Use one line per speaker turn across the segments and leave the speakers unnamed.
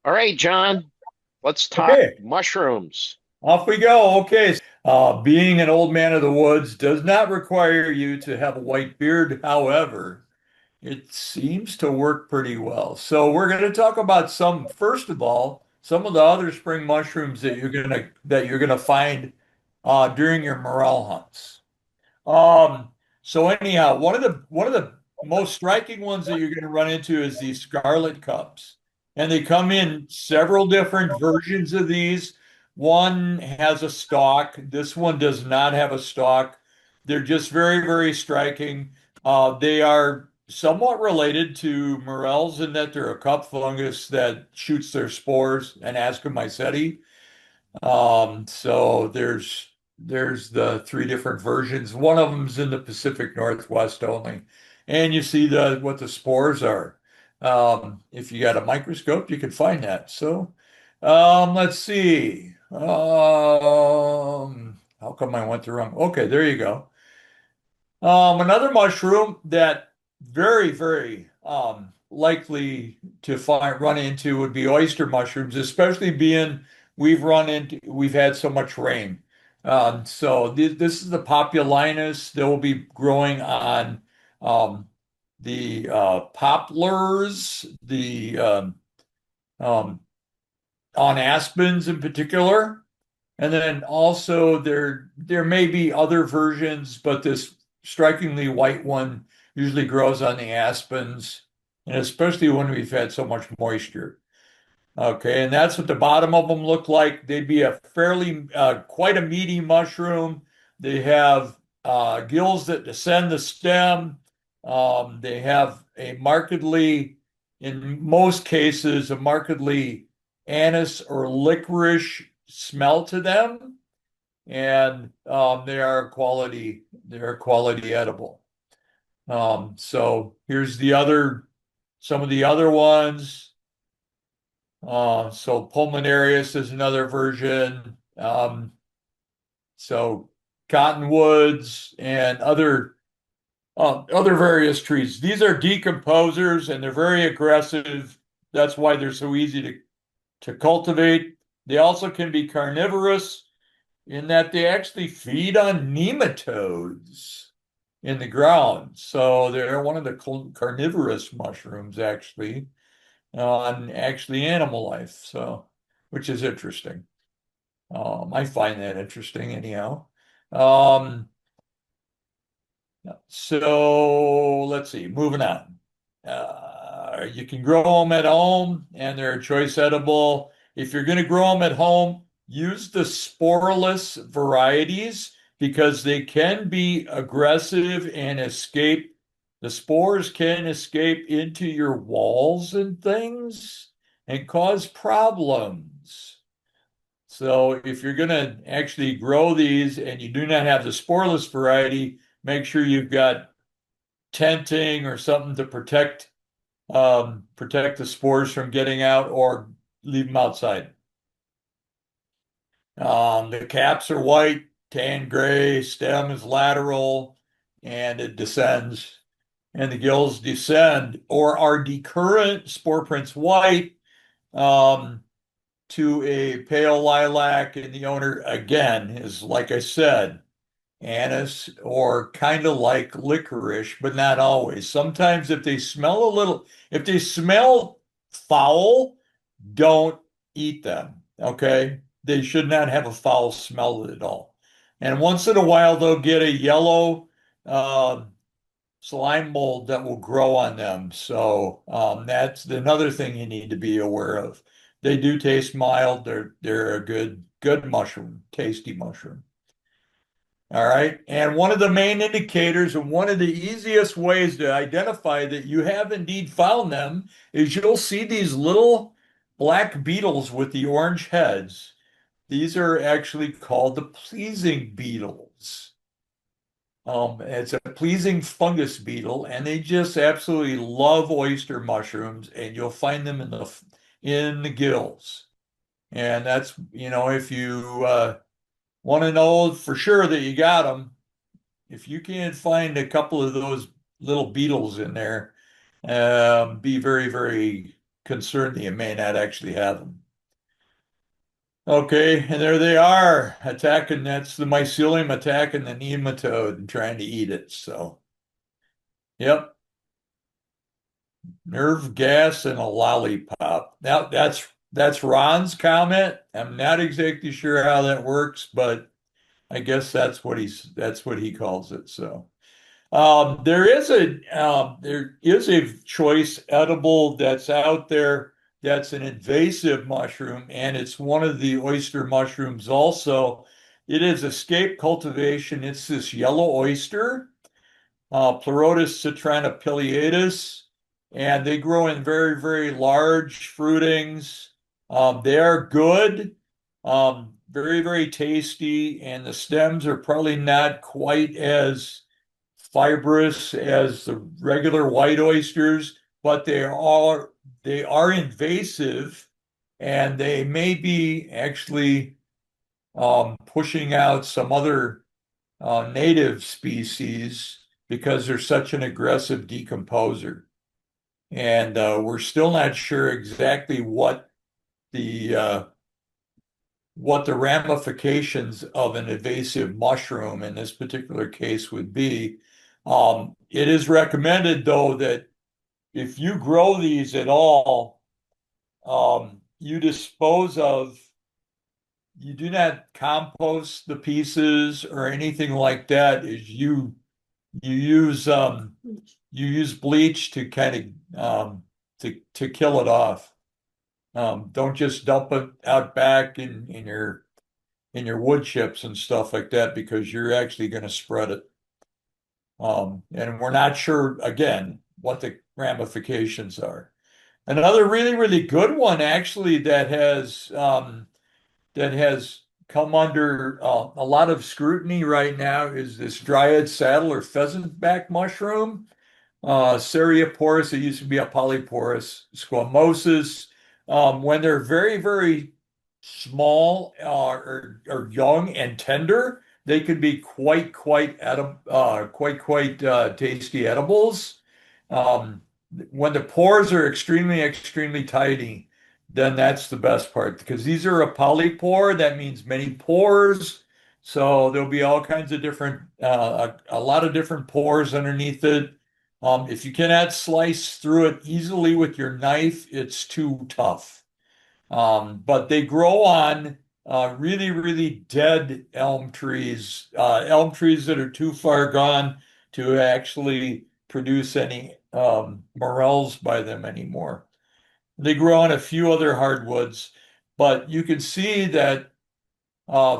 All right, John, let's talk
Okay,
mushrooms.
off we go. Okay. Being an old man of the woods does not require you to have a white beard. However, it seems to work pretty well. So we're going to talk about first of all, some of the other spring mushrooms that you're gonna find during your morel hunts. Um, so anyhow, one of the most striking ones that you're going to run into is these scarlet cups. And they come in several different versions of these. One has a stalk. This one does not have a stalk. They're just very, very striking. They are somewhat related to morels in that they're a cup fungus that shoots their spores and Ascomyceti. So there's the three different versions. One of them's in the Pacific Northwest only, and you see the what the spores are. If you got a microscope, you can find that. So, let's see. How come I went the wrong? Okay, there you go. Another mushroom that very, very likely to run into would be oyster mushrooms, especially being we've had so much rain. So this is the Populinus. They will be growing on um, the poplars, the um, on aspens in particular. And then also there may be other versions, but this strikingly white one usually grows on the aspens, and especially when we've had so much moisture. Okay, and that's what the bottom of them look like. They'd be a fairly quite a meaty mushroom. They have gills that descend the stem. They have a markedly, in most cases, a markedly anise or licorice smell to them, and they are quality edible. So here's some of the other ones. So pulmonarius is another version. So cottonwoods and other various trees. These are decomposers and they're very aggressive. That's why they're so easy to cultivate. They also can be carnivorous in that they actually feed on nematodes in the ground. So they're one of the carnivorous mushrooms actually on actually animal life. So, which is interesting. I find that interesting anyhow. Um, so let's see, moving on. You can grow them at home and they're a choice edible. If you're going to grow them at home, use the sporeless varieties because they can be aggressive and escape. The spores can escape into your walls and things and cause problems. So if you're going to actually grow these and you do not have the sporeless variety, make sure you've got tenting or something to protect the spores from getting out or leave them outside. The caps are white, tan gray, stem is lateral, and it descends. And the gills descend or are decurrent, spore prints white, um, to a pale lilac, and the owner again is like I said, anise or kind of like licorice, but not always. Sometimes if they smell foul, don't eat them. Okay. They should not have a foul smell at all. And once in a while, they'll get a yellow uh, slime mold that will grow on them. So that's another thing you need to be aware of. They do taste mild. They're a good mushroom, tasty mushroom. All right. And one of the main indicators and one of the easiest ways to identify that you have indeed found them is you'll see these little black beetles with the orange heads. These are actually called the pleasing beetles. It's a pleasing fungus beetle, and they just absolutely love oyster mushrooms, and you'll find them in the gills. And that's, if you want to know for sure that you got them, if you can find a couple of those little beetles in there, be very, very concerned that you may not actually have them. Okay, and there they are attacking. That's the mycelium attacking the nematode and trying to eat it. So, yep, nerve gas and a lollipop. Now that's Ron's comment. I'm not exactly sure how that works, but I guess that's what he calls it. So. There is a choice edible that's out there that's an invasive mushroom, and it's one of the oyster mushrooms also. It is escape cultivation. It's this yellow oyster, Pleurotus citrana pileatus, and they grow in very, very large fruitings. They are good, very, very tasty, and the stems are probably not quite as fibrous as the regular white oysters, but they are invasive, and they may be actually pushing out some other native species because they're such an aggressive decomposer. And we're still not sure exactly the what the ramifications of an invasive mushroom in this particular case would be. It is recommended, though, that if you grow these at all, you dispose of, you do not compost the pieces or anything like that. Is you use you use bleach to kind of to kill it off. Don't just dump it out back in your wood chips and stuff like that because you're actually going to spread it. And we're not sure, again, what the ramifications are. Another really, really good one, actually, that has come under a lot of scrutiny right now is this dryad saddle or pheasant back mushroom, Serioporus. It used to be a polyporus squamosus. When they're very, very small or young and tender, they can be quite tasty edibles. Um, when the pores are extremely, extremely tiny, then that's the best part because these are a polypore. That means many pores. So there'll be all kinds of different, a lot of different pores underneath it. If you cannot slice through it easily with your knife, it's too tough. But they grow on really, really dead elm trees that are too far gone to actually produce any morels by them anymore. They grow on a few other hardwoods, but you can see that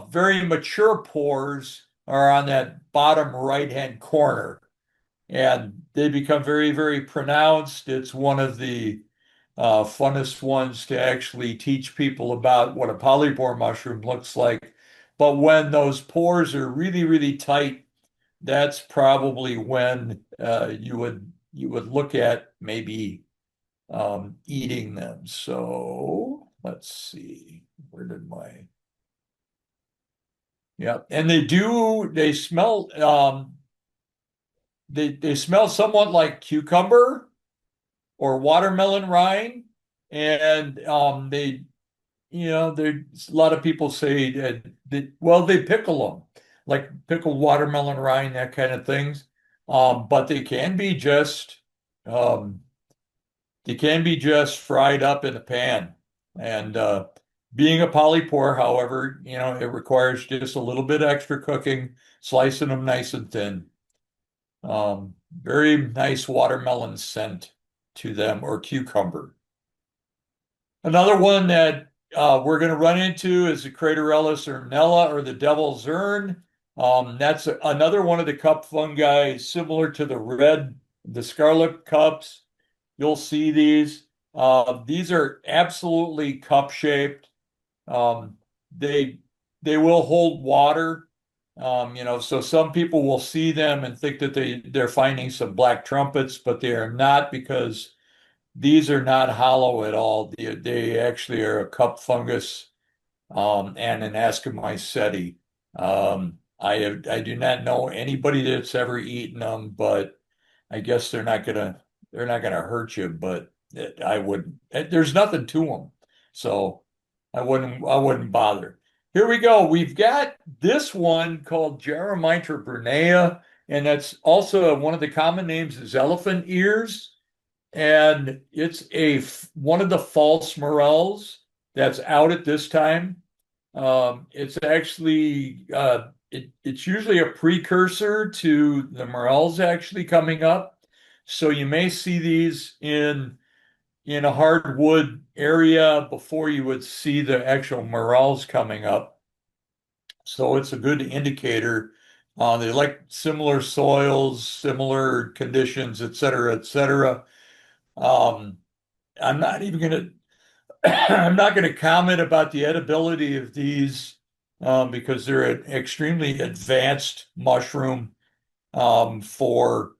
very mature pores are on that bottom right-hand corner, and they become very, very pronounced. It's one of the funnest ones to actually teach people about what a polypore mushroom looks like. But when those pores are really, really tight, that's probably when you would look at maybe eating them. So let's see, where did my yeah, and they smell they smell somewhat like cucumber or watermelon rind, and they there's a lot of people say that well they pickle them like pickled watermelon rind, that kind of things. But um, they can be just fried up in a pan. And being a polypore, however, it requires just a little bit extra cooking, slicing them nice and thin. Very nice watermelon scent to them, or cucumber. Another one that we're going to run into is the Craterellus ornella, or the devil's urn. That's another one of the cup fungi similar to the scarlet cups. You'll see these. These are absolutely cup shaped. Um, they they will hold water. So some people will see them and think that they're finding some black trumpets, but they are not because these are not hollow at all. They actually are a cup fungus and an Ascomycete. I do not know anybody that's ever eaten them, but I guess they're not gonna hurt you. But I wouldn't. There's nothing to them, so I wouldn't bother. Here we go. We've got this one called Jeremitra brunea, and that's also one of the common names is elephant ears, and it's one of the false morels that's out at this time. It's actually it's usually a precursor to the morels actually coming up. So you may see these in a hardwood area before you would see the actual morels coming up. So it's a good indicator. They like similar soils, similar conditions, et cetera, et cetera. Um, I'm not even going to I'm not going to comment about the edibility of these because they're an extremely advanced mushroom for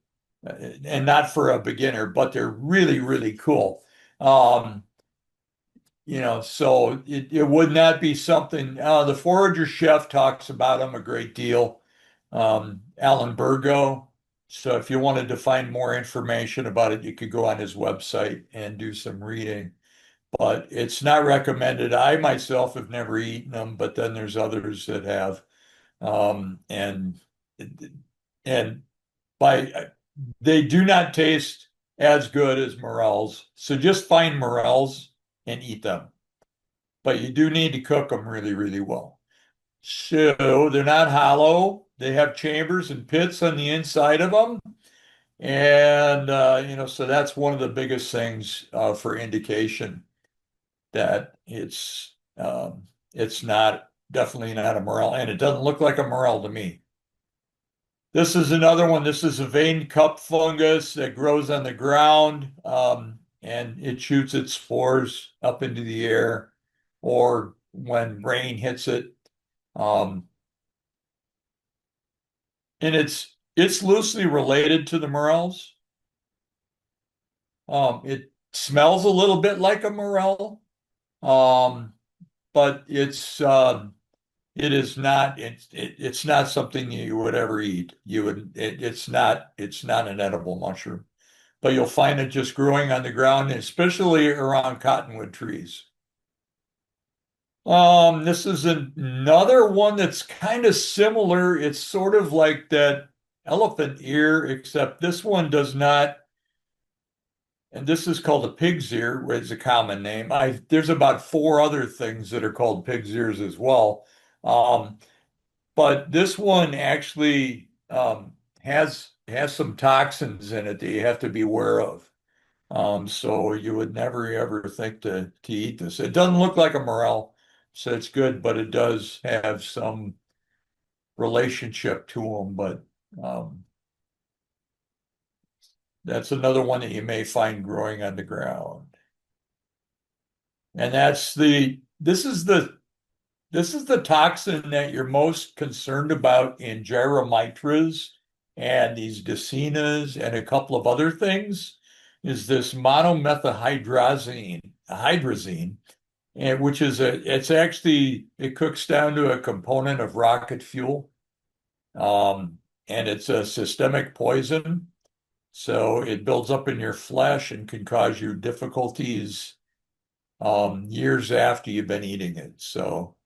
and not for a beginner, but they're really, really cool. Um, so it would not be something. The Forager Chef talks about them a great deal. Alan Burgo. So if you wanted to find more information about it, you could go on his website and do some reading. But it's not recommended. I myself have never eaten them, but then there's others that have. Um, and and by they do not taste as good as morels. So just find morels and eat them. But you do need to cook them really, really well. So they're not hollow. They have chambers and pits on the inside of them. And so that's one of the biggest things for indication that it's not definitely not a morel, and it doesn't look like a morel to me. This is another one. This is a veined cup fungus that grows on the ground, and it shoots its spores up into the air, or when rain hits it. Um, and it's loosely related to the morels. It smells a little bit like a morel, um, but it is not it's not something you would ever eat. It's not an edible mushroom, but you'll find it just growing on the ground, especially around cottonwood trees. This is another one that's kind of similar. It's sort of like that elephant ear, except this one does not, and this is called a pig's ear, which is a common name. There's about four other things that are called pig's ears as well. Um, but this one actually has some toxins in it that you have to be aware of. So you would never ever think to eat this. It doesn't look like a morel, so it's good, but it does have some relationship to them. But um, that's another one that you may find growing on the ground. And this is the toxin that you're most concerned about in gyromitras and these dacinas and a couple of other things, is this hydrazine, and it cooks down to a component of rocket fuel. And it's a systemic poison. So it builds up in your flesh and can cause you difficulties years after you've been eating it. So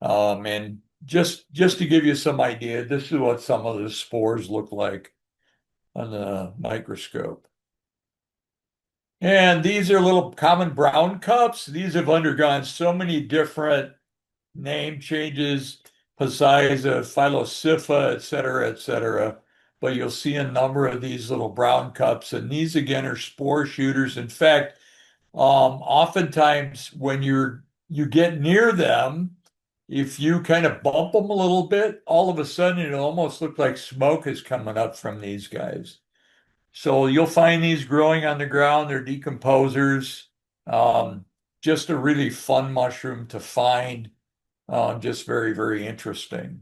and just to give you some idea, this is what some of the spores look like on the microscope. And these are little common brown cups. These have undergone so many different name changes, Pisiza, Philosopha, et cetera, et cetera. But you'll see a number of these little brown cups, and these again are spore shooters. In fact, oftentimes when you get near them, if you kind of bump them a little bit, all of a sudden it almost looks like smoke is coming up from these guys. So you'll find these growing on the ground. They're decomposers. Um, just a really fun mushroom to find. Just very, very interesting.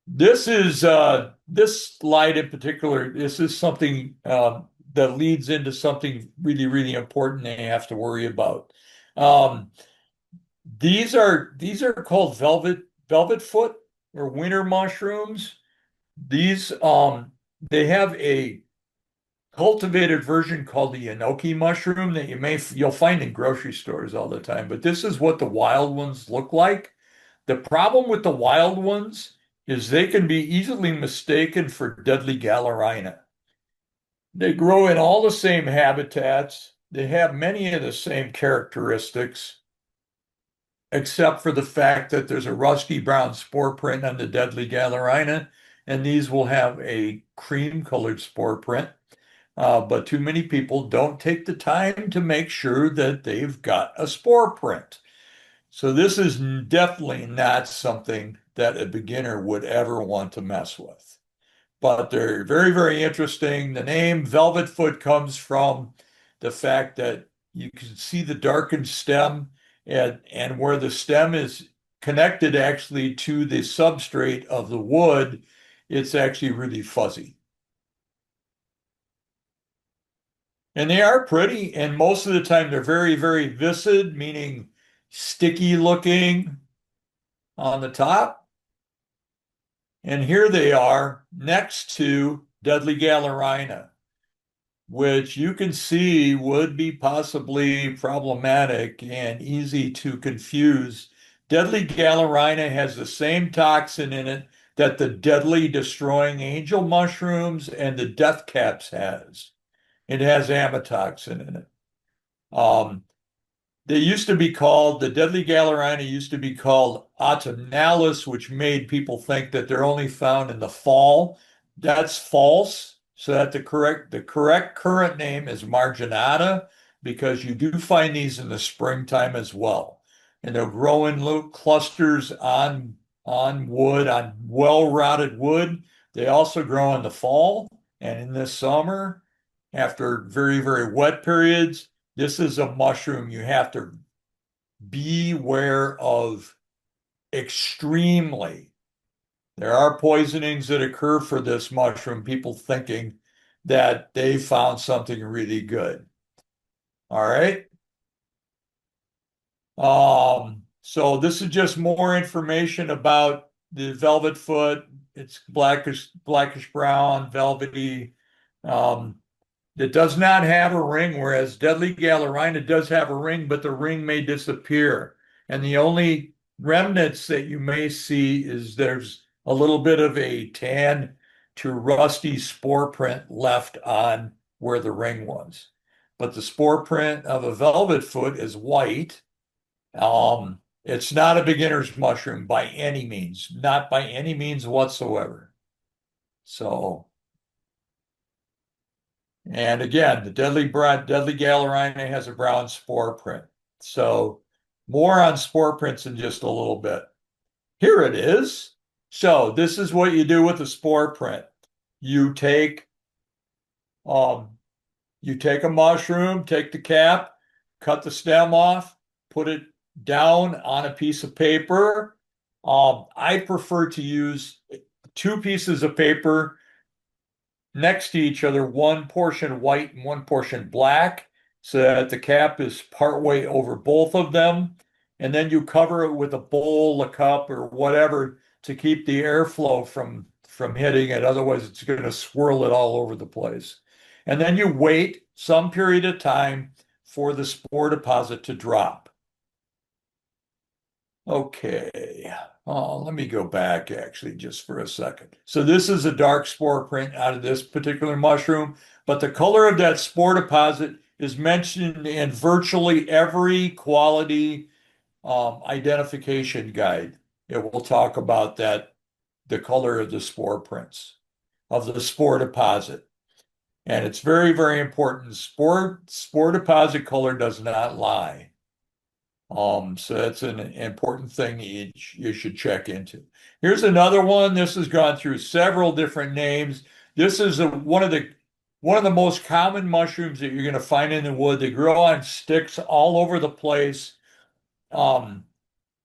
This slide in particular, this is something that leads into something really, really important that you have to worry about. Um, these are called velvet foot or winter mushrooms. These they have cultivated version called the enoki mushroom that you'll find in grocery stores all the time. But this is what the wild ones look like. The problem with the wild ones is they can be easily mistaken for deadly Galerina. They grow in all the same habitats. They have many of the same characteristics, except for the fact that there's a rusty brown spore print on the deadly Galerina, and these will have a cream-colored spore print. But too many people don't take the time to make sure that they've got a spore print. So this is definitely not something that a beginner would ever want to mess with. But they're very, very interesting. The name Velvet Foot comes from the fact that you can see the darkened stem and where the stem is connected actually to the substrate of the wood, it's actually really fuzzy. And they are pretty, and most of the time they're very, very viscid, meaning sticky looking on the top. And here they are next to Deadly Galerina, which you can see would be possibly problematic and easy to confuse. Deadly Galerina has the same toxin in it that the deadly destroying angel mushrooms and the death caps has. It has amatoxin in it. Um, They used to be called, the deadly Galerina used to be called autumnalis, which made people think that they're only found in the fall. That's false. So that the correct current name is marginata because you do find these in the springtime as well. And they'll grow in little clusters on wood, on well-rotted wood. They also grow in the fall and in the summer after very, very wet periods. This is a mushroom you have to beware of extremely. There are poisonings that occur for this mushroom, people thinking that they found something really good. All right. So this is just more information about the velvet foot. It's blackish brown, velvety. Um, It does not have a ring, whereas Deadly Galerina does have a ring, but the ring may disappear. And the only remnants that you may see is there's a little bit of a tan to rusty spore print left on where the ring was. But the spore print of a velvet foot is white. It's not a beginner's mushroom by any means, not by any means whatsoever. So and again, the deadly Galerina has a brown spore print. So more on spore prints in just a little bit. Here it is. So this is what you do with a spore print. You take um, you take a mushroom, take the cap, cut the stem off, put it down on a piece of paper. I prefer to use two pieces of paper next to each other, one portion white and one portion black, so that the cap is partway over both of them. And then you cover it with a bowl, a cup, or whatever to keep the airflow from hitting it. Otherwise, it's going to swirl it all over the place. And then you wait some period of time for the spore deposit to drop. Okay. Let me go back actually just for a second. So this is a dark spore print out of this particular mushroom, but the color of that spore deposit is mentioned in virtually every quality identification guide. It will talk about that, the color of the spore prints of the spore deposit. And it's very, very important. Spore deposit color does not lie. So that's an important thing you should check into. Here's another one. This has gone through several different names. This is one of the most common mushrooms that you're going to find in the wood. They grow on sticks all over the place. And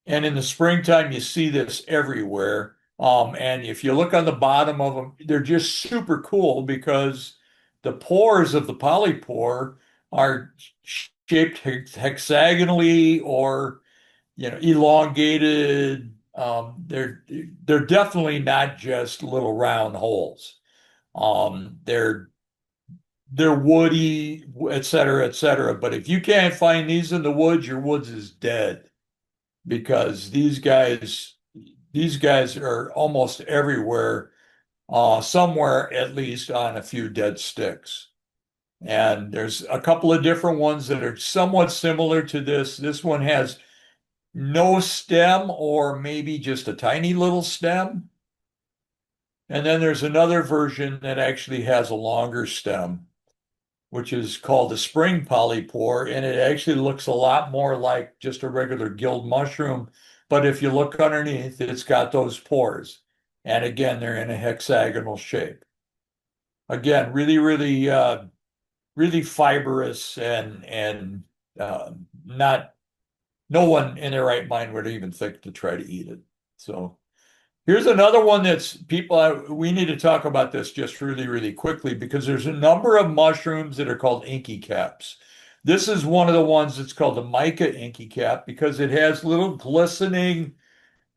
in the springtime, you see this everywhere. And if you look on the bottom of them, they're just super cool because the pores of the polypore are shaped hexagonally or elongated. They're definitely not just little round holes. They're they're woody, et cetera, et cetera. But if you can't find these in the woods, your woods is dead because these guys are almost everywhere, somewhere at least on a few dead sticks. And there's a couple of different ones that are somewhat similar to this. This one has no stem or maybe just a tiny little stem. And then there's another version that actually has a longer stem, which is called a spring polypore, and it actually looks a lot more like just a regular gilled mushroom. But if you look underneath, it's got those pores. And again, they're in a hexagonal shape. Again, really fibrous and not no one in their right mind would even think to try to eat it. So here's another one that's people, we need to talk about this just really quickly because there's a number of mushrooms that are called inky caps. This is one of the ones that's called the mica inky cap because it has little glistening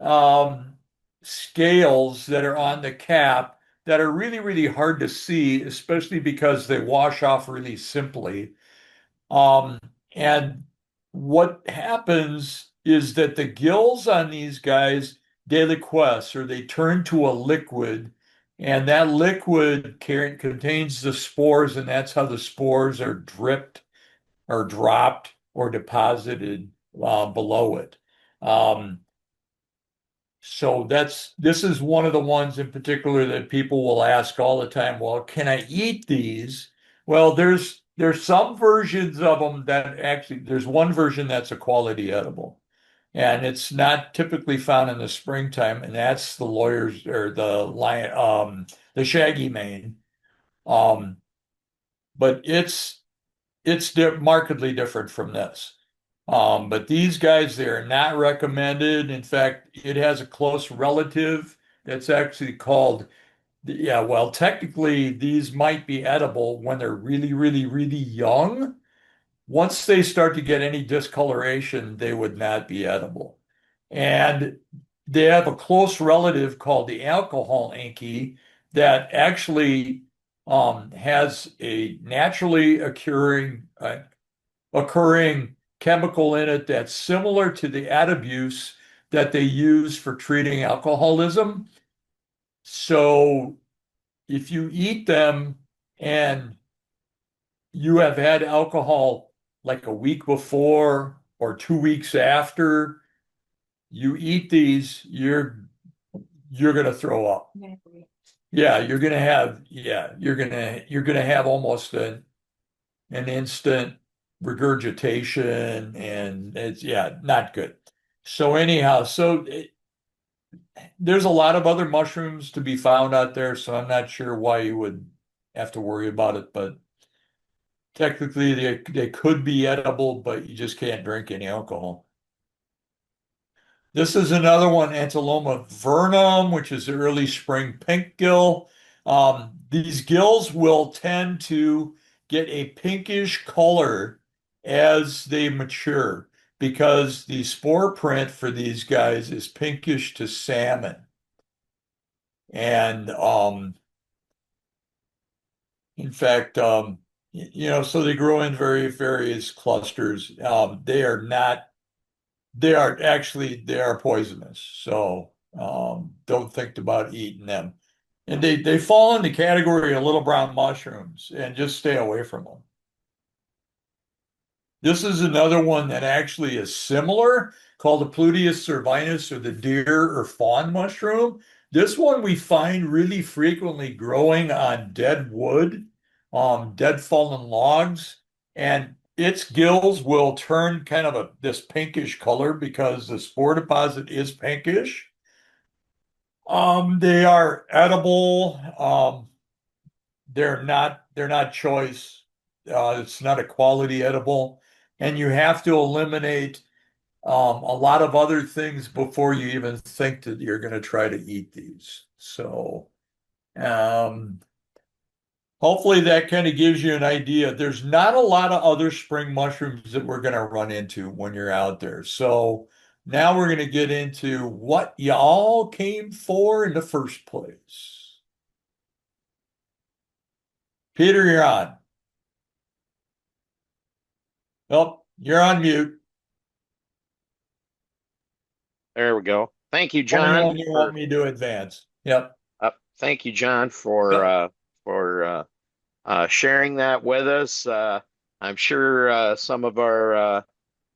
um, scales that are on the cap that are really hard to see, especially because they wash off really simply. Um, and what happens is that the gills on these guys deliquesce, or they turn to a liquid, and that liquid contains the spores, and that's how the spores are dripped or dropped or deposited below it. Um, so this is one of the ones in particular that people will ask all the time, well, can I eat these? Well, there's some versions of them that actually there's one version that's a quality edible. And it's not typically found in the springtime, and that's the lawyers or the lion the shaggy mane. Um, but it's markedly different from this. But these guys, they are not recommended. In fact, it has a close relative that's actually called, yeah, well, technically, these might be edible when they're really young. Once they start to get any discoloration, they would not be edible. And they have a close relative called the alcohol inky that actually has a naturally occurring chemical in it that's similar to the adibuse that they use for treating alcoholism. So if you eat them and you have had alcohol like a week before or 2 weeks after you eat these, you're gonna throw up. Yeah, you're gonna have almost an instant regurgitation, and it's, yeah, not good. So anyhow, there's a lot of other mushrooms to be found out there, so I'm not sure why you would have to worry about it, but technically they could be edible, but you just can't drink any alcohol. This is another one, Antiloma vernum, which is the early spring pink gill. These gills will tend to get a pinkish color as they mature because the spore print for these guys is pinkish to salmon. And in fact, so they grow in various clusters. They are poisonous. So don't think about eating them. And they fall in the category of little brown mushrooms, and just stay away from them. This is another one that actually is similar, called the Pluteus cervinus, or the deer or fawn mushroom. This one we find really frequently growing on dead wood, dead fallen logs, and its gills will turn kind of this pinkish color because the spore deposit is pinkish. They are edible. They're not choice. It's not a quality edible, and you have to eliminate a lot of other things before you even think that you're going to try to eat these. So, um, hopefully that kind of gives you an idea. There's not a lot of other spring mushrooms that we're going to run into when you're out there. So now we're going to get into what y'all came for in the first place. Peter, you're on. Well, you're on mute.
There we go. Thank you,
Only
John,
when you want
for
me to advance. Yep.
thank you, John,
Yep.
for sharing that with us. I'm sure some of our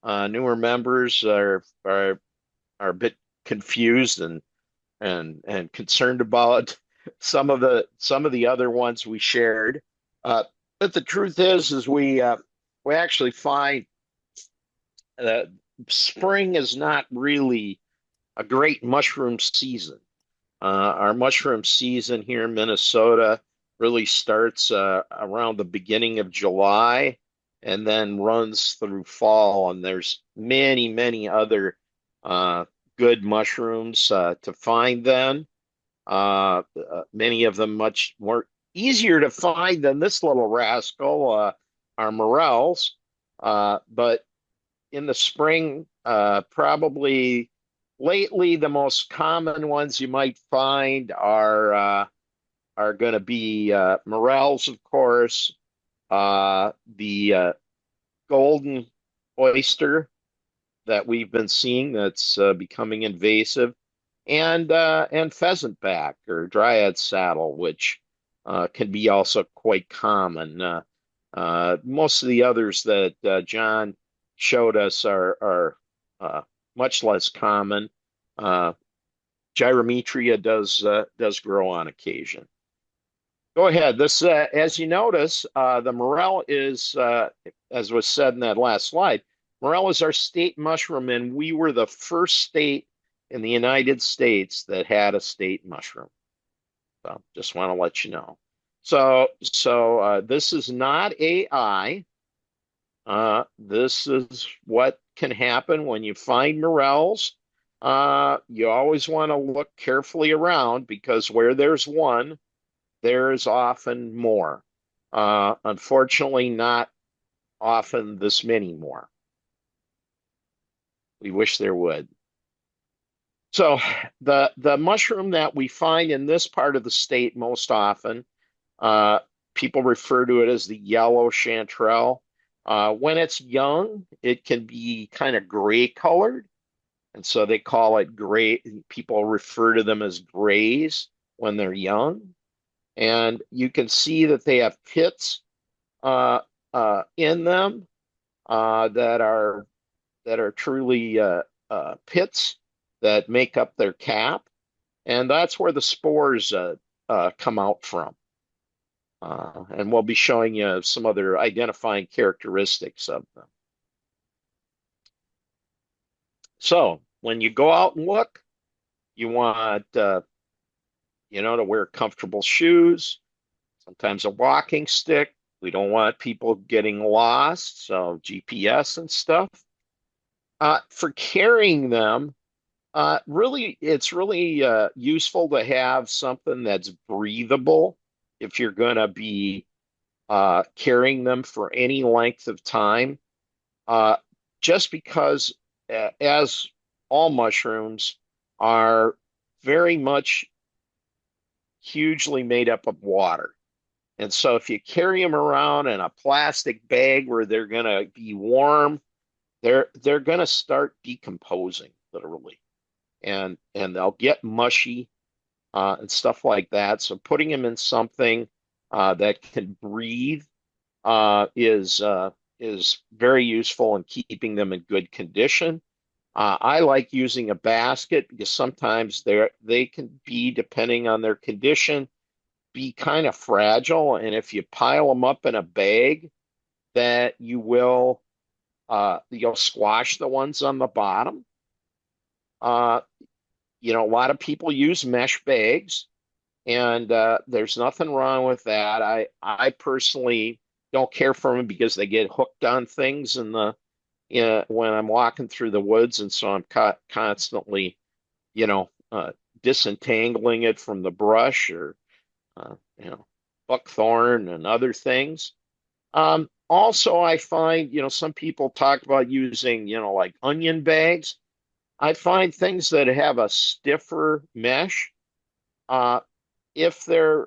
newer members are a bit confused and concerned about some of the other ones we shared. Uh, but the truth is we actually find that spring is not really a great mushroom season. Our mushroom season here in Minnesota really starts around the beginning of July and then runs through fall. And there's many, many other uh, good mushrooms to find then. Many of them much more easier to find than this little rascal, are morels. But in the spring, probably lately the most common ones you might find are going to be morels, of course, the golden oyster that we've been seeing that's becoming invasive, and pheasant back or dryad saddle, which can be also quite common. Most of the others that John showed us are much less common. Uh, Gyrometria does grow on occasion. Go ahead. This, as you notice, the morel is, as was said in that last slide, morel is our state mushroom, and we were the first state in the United States that had a state mushroom. So, just want to let you know. So this is not AI. This is what can happen when you find morels. You always want to look carefully around because where there's one, there's often more. Unfortunately, not often this many more. We wish there would. So the mushroom that we find in this part of the state most often, uh, people refer to it as the yellow chanterelle. When it's young, it can be kind of gray colored, and so they call it gray. People refer to them as grays when they're young, and you can see that they have pits uh, in them that are truly pits that make up their cap, and that's where the spores come out from. And we'll be showing you some other identifying characteristics of them. So when you go out and look, you want to wear comfortable shoes, sometimes a walking stick. We don't want people getting lost, so GPS and stuff. For carrying them, it's really useful to have something that's breathable if you're going to be carrying them for any length of time. Uh, just because, as all mushrooms are very much hugely made up of water. And so if you carry them around in a plastic bag where they're going to be warm, they're going to start decomposing literally, and they'll get mushy and stuff like that. So putting them in something that can breathe is very useful in keeping them in good condition. I like using a basket because sometimes they can be, depending on their condition, be kind of fragile. And if you pile them up in a bag, that you'll squash the ones on the bottom. Uh, a lot of people use mesh bags, and there's nothing wrong with that. I personally don't care for them because they get hooked on things when I'm walking through the woods, and so I'm constantly, disentangling it from the brush or buckthorn and other things. Also, I find, some people talk about using, like onion bags. I find things that have a stiffer mesh, uh, if they're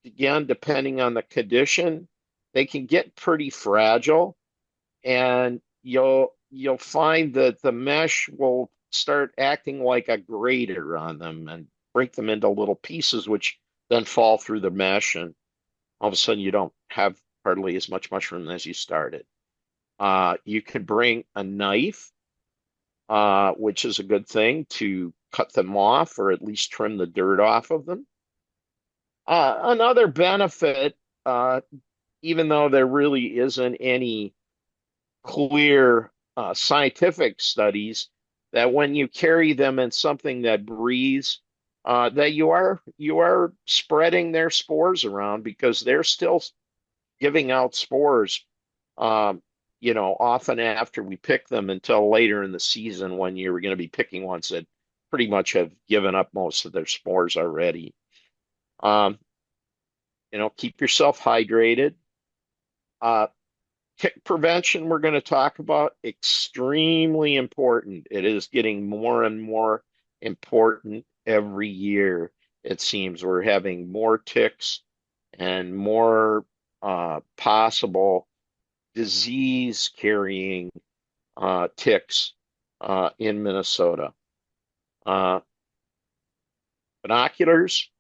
again, depending on the condition, they can get pretty fragile. and you'll find that the mesh will start acting like a grater on them and break them into little pieces, which then fall through the mesh, and all of a sudden you don't have hardly as much mushroom as you started. You can bring a knife, which is a good thing to cut them off or at least trim the dirt off of them. Another benefit, even though there really isn't any clear scientific studies, that when you carry them in something that breathes, that you are spreading their spores around because they're still giving out spores, um, often after we pick them until later in the season when you're going to be picking ones that pretty much have given up most of their spores already. Um, keep yourself hydrated. Uh, Tick prevention, we're going to talk about, extremely important. It is getting more and more important every year. It seems we're having more ticks and more possible disease carrying ticks in Minnesota. Uh, Binoculars.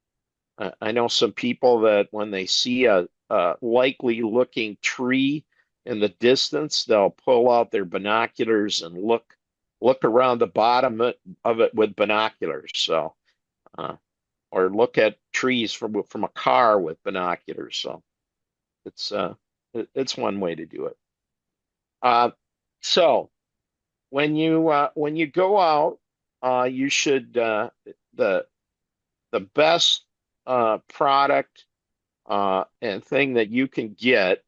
I know some people that when they see a likely looking tree in the distance, they'll pull out their binoculars and look around the bottom of it with binoculars. So, uh, or look at trees from a car with binoculars. So it's it's one way to do it. Uh, so when you go out, you should the the best product and thing that you can get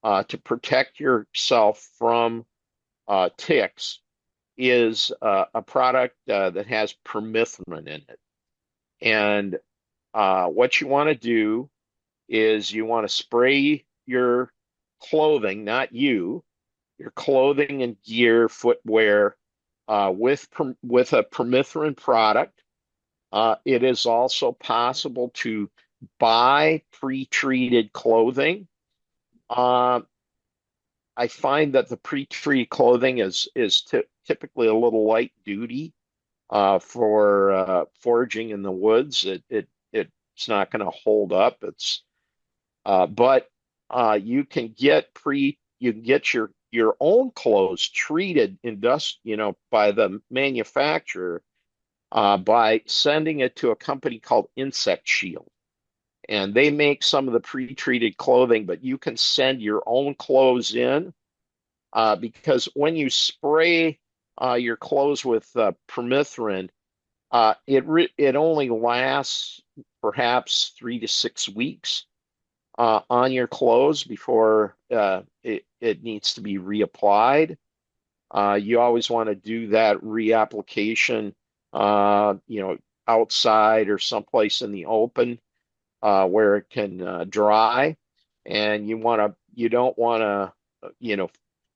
to protect yourself from ticks is a product that has permethrin in it. And what you want to do is you want to spray your clothing, not you, your clothing and gear, footwear, with a permethrin product. It is also possible to buy pre-treated clothing. Uh, I find that the pre-treated clothing is typically a little light duty for foraging in the woods. It's not going to hold up. But you can get your own clothes treated by the manufacturer by sending it to a company called Insect Shield. And they make some of the pre-treated clothing, but you can send your own clothes in because when you spray your clothes with permethrin, it only lasts perhaps 3 to 6 weeks on your clothes before it needs to be reapplied. You always want to do that reapplication, outside or someplace in the open where it can dry. And you don't want to,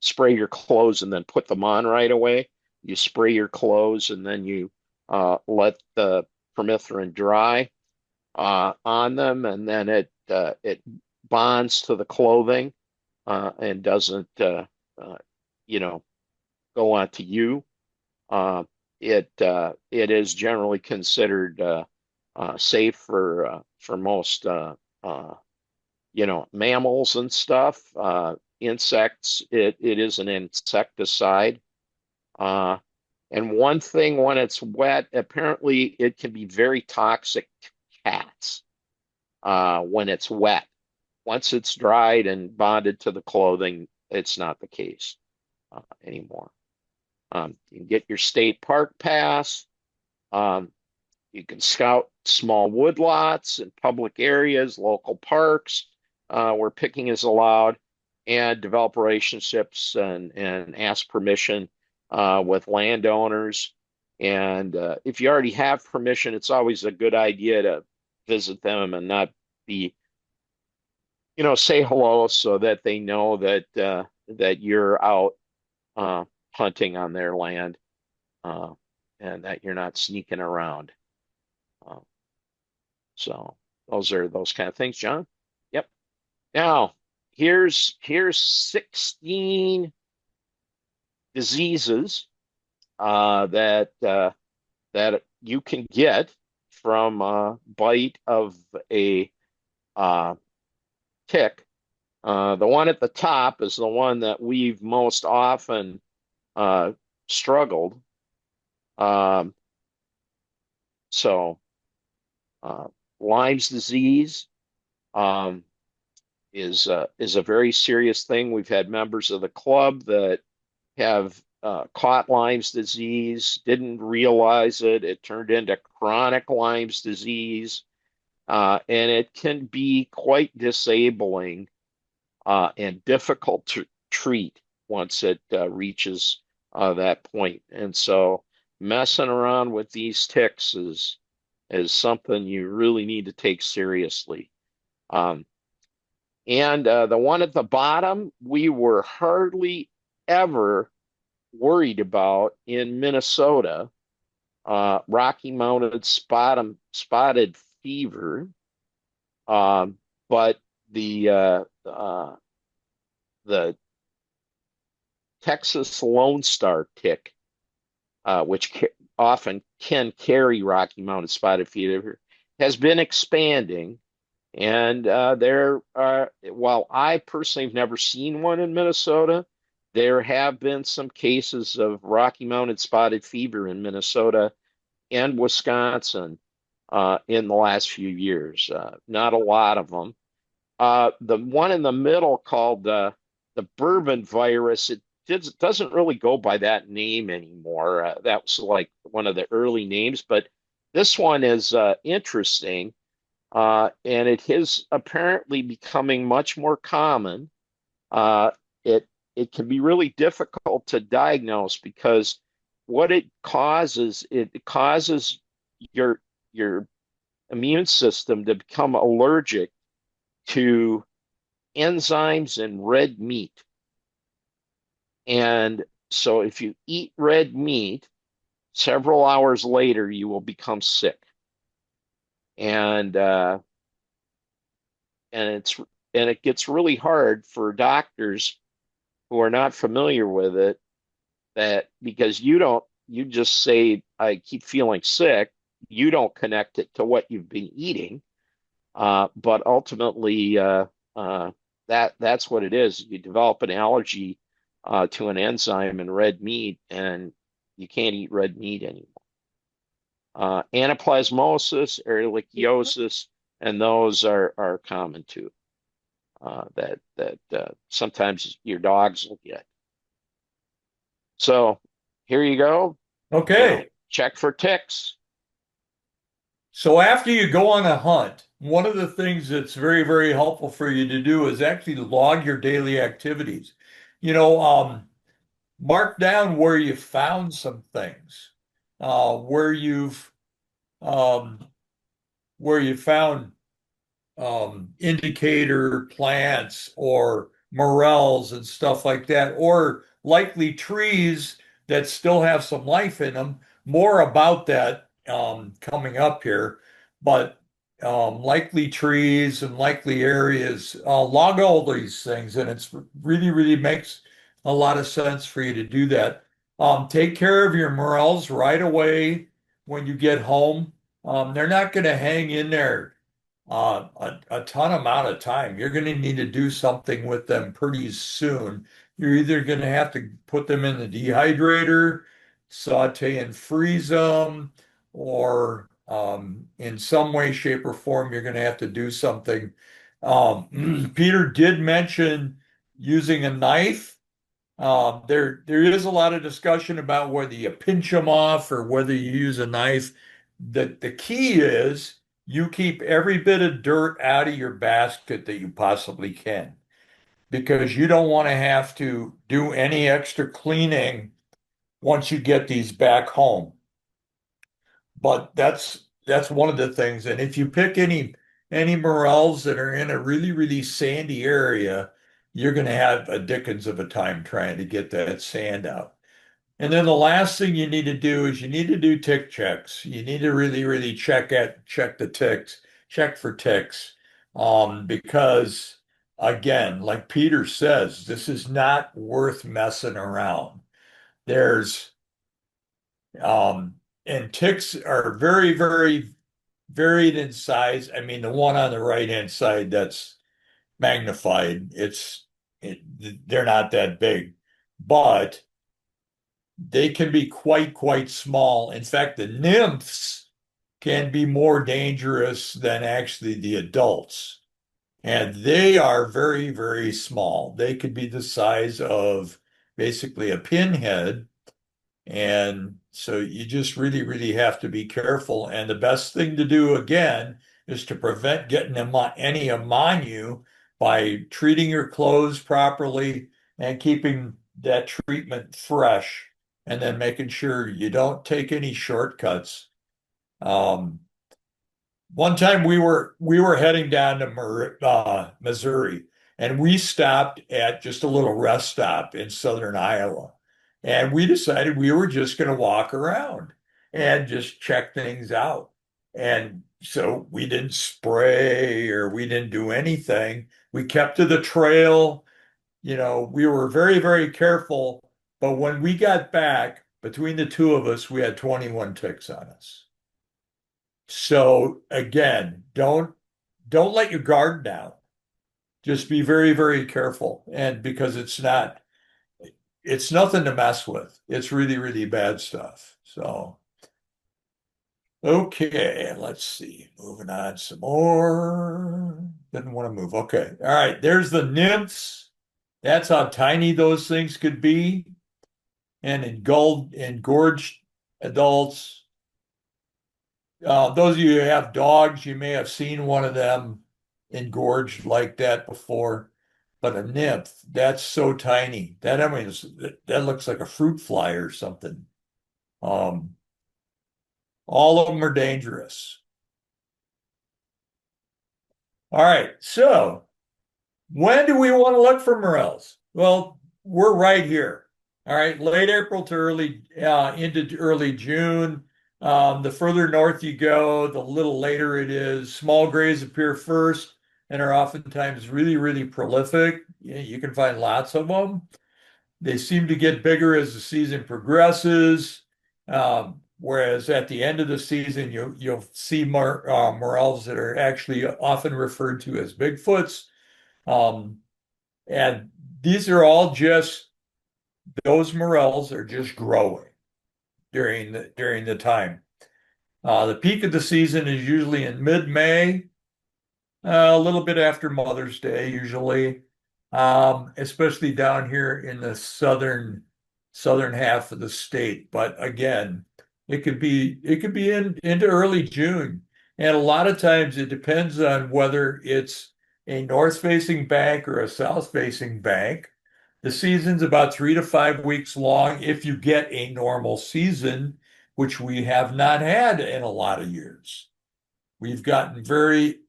spray your clothes and then put them on right away. You spray your clothes and then you let the permethrin dry on them, and then it bonds to the clothing and doesn't, you know, go onto you. Uh, it is generally considered safe for most mammals and stuff. Insects, it is an insecticide. Uh, and one thing, when it's wet, apparently it can be very toxic to cats when it's wet. Once it's dried and bonded to the clothing, it's not the case anymore. You can get your state park pass. Um, you can scout small woodlots in public areas, local parks where picking is allowed, and develop relationships and ask permission with landowners. And if you already have permission, it's always a good idea to visit them and not be, say hello so that they know that you're out hunting on their land uh, and that you're not sneaking around. Uh, so those are those kind of things, John. Yep. Now here's 16. diseases that you can get from a bite of a uh, tick. The one at the top is the one that we've most often uh, struggled. Um, so, uh, Lyme's disease um, is a very serious thing. We've had members of the club that have caught Lyme's disease, didn't realize it. It turned into chronic Lyme's disease, and it can be quite disabling and difficult to treat once it reaches that point. And so, messing around with these ticks is something you really need to take seriously. Um, and the one at the bottom, we were hardly ever worried about in Minnesota, Rocky Mountain spotted fever. Um, but the Texas Lone Star tick, which often can carry Rocky Mountain spotted fever, has been expanding. And there are, while I personally have never seen one in Minnesota, there have been some cases of Rocky Mountain spotted fever in Minnesota and Wisconsin in the last few years. Not a lot of them. The one in the middle called the bourbon virus, doesn't really go by that name anymore. That was like one of the early names, but this one is interesting, and it is apparently becoming much more common. Uh, it it can be really difficult to diagnose because what it causes your your immune system to become allergic to enzymes in red meat. And so if you eat red meat, several hours later, you will become sick. And and it's and it gets really hard for doctors who are not familiar with it, that because you just say, I keep feeling sick. You don't connect it to what you've been eating. But ultimately, that's what it is. You develop an allergy to an enzyme in red meat, and you can't eat red meat anymore. Anaplasmosis, ehrlichiosis, and those are common too. That sometimes your dogs will get. So here you go.
Okay.
Check for ticks.
So after you go on a hunt, one of the things that's very, very helpful for you to do is actually log your daily activities. You know, mark down where you found some things, where um, where you found indicator plants or morels and stuff like that, or likely trees that still have some life in them. More about that coming up here, but likely trees and likely areas, log all these things, and it's really, really makes a lot of sense for you to do that. Take care of your morels right away when you get home. They're not going to hang in there a ton amount of time. You're going to need to do something with them pretty soon. You're either going to have to put them in the dehydrator, saute and freeze them, or in some way, shape, or form, you're going to have to do something. Peter did mention using a knife. There is a lot of discussion about whether you pinch them off or whether you use a knife. The key is you keep every bit of dirt out of your basket that you possibly can, because you don't want to have to do any extra cleaning once you get these back home. But that's one of the things. And if you pick any morels that are in a really, really sandy area, you're going to have a dickens of a time trying to get that sand out. And then the last thing you need to do is you need to do tick checks. You need to really, really check the ticks, check for ticks. Because again, like Peter says, this is not worth messing around. There's um, and ticks are very, very varied in size. I mean, the one on the right-hand side that's magnified, they're not that big, but they can be quite small. In fact, the nymphs can be more dangerous than actually the adults. And they are very, very small. They could be the size of basically a pinhead. And so you just really, really have to be careful. And the best thing to do, again, is to prevent getting any on you by treating your clothes properly and keeping that treatment fresh, and then making sure you don't take any shortcuts. Um, One time we were heading down to Missouri, and we stopped at just a little rest stop in southern Iowa. And we decided we were just going to walk around and just check things out. And so we didn't spray or we didn't do anything. We kept to the trail. We were very, very careful. But when we got back, between the two of us, we had 21 ticks on us. So again, don't let your guard down. Just be very, very careful. And because it's nothing to mess with. It's really, really bad stuff. So, okay, let's see. Moving on some more. Didn't want to move. Okay. All right. There's the nymphs. That's how tiny those things could be. And engorged adults. Those of you who have dogs, you may have seen one of them engorged like that before. But a nymph, that's so tiny. I mean, that looks like a fruit fly or something. Um, all of them are dangerous. All right, so when do we want to look for morels? Well, we're right here. All right, late April to into early June. The further north you go, the little later it is. Small grays appear first and are oftentimes really, really prolific. You can find lots of them. They seem to get bigger as the season progresses. Whereas at the end of the season, you'll see more morels that are actually often referred to as Bigfoots. Um, and these are all just those morels are just growing during the time. The peak of the season is usually in mid-May, a little bit after Mother's Day, usually, especially down here in the southern half of the state. But again, it could be into early June, and a lot of times it depends on whether it's a north-facing bank or a south-facing bank. The season's about 3 to 5 weeks long if you get a normal season, which we have not had in a lot of years. We've gotten very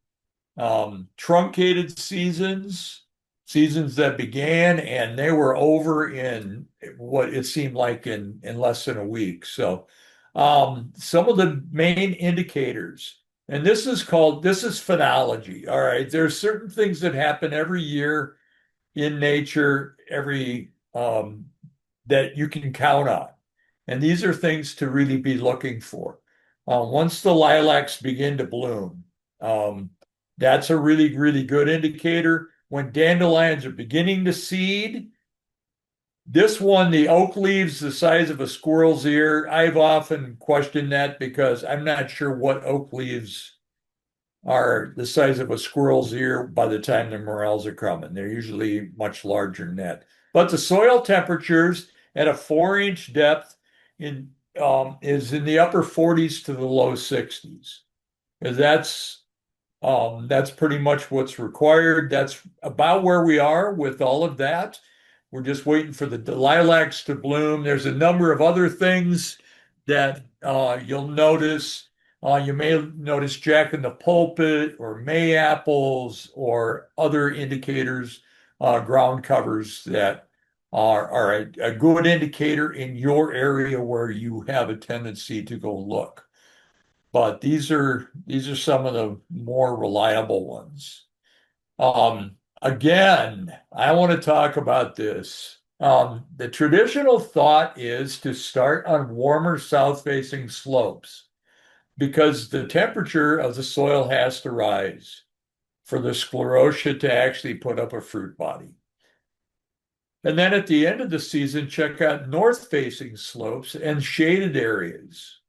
truncated seasons that began and they were over in what it seemed like in less than a week. So some of the main indicators, and this is phenology. All right, there's certain things that happen every year in nature, every that you can count on. And these are things to really be looking for. Once the lilacs begin to bloom, um, that's a really, really good indicator. When dandelions are beginning to seed, this one, the oak leaves the size of a squirrel's ear. I've often questioned that because I'm not sure what oak leaves are the size of a squirrel's ear by the time the morels are coming. They're usually much larger than that. But the soil temperatures at a 4 inch depth is in the upper 40s to the low 60s. Because that's pretty much what's required. That's about where we are with all of that. We're just waiting for the lilacs to bloom. There's a number of other things that you'll notice. You may notice Jack in the Pulpit or May apples or other indicators, ground covers that are a good indicator in your area where you have a tendency to go look. But these are some of the more reliable ones. Again, I want to talk about this. The traditional thought is to start on warmer south-facing slopes because the temperature of the soil has to rise for the sclerotia to actually put up a fruit body. And then at the end of the season, check out north-facing slopes and shaded areas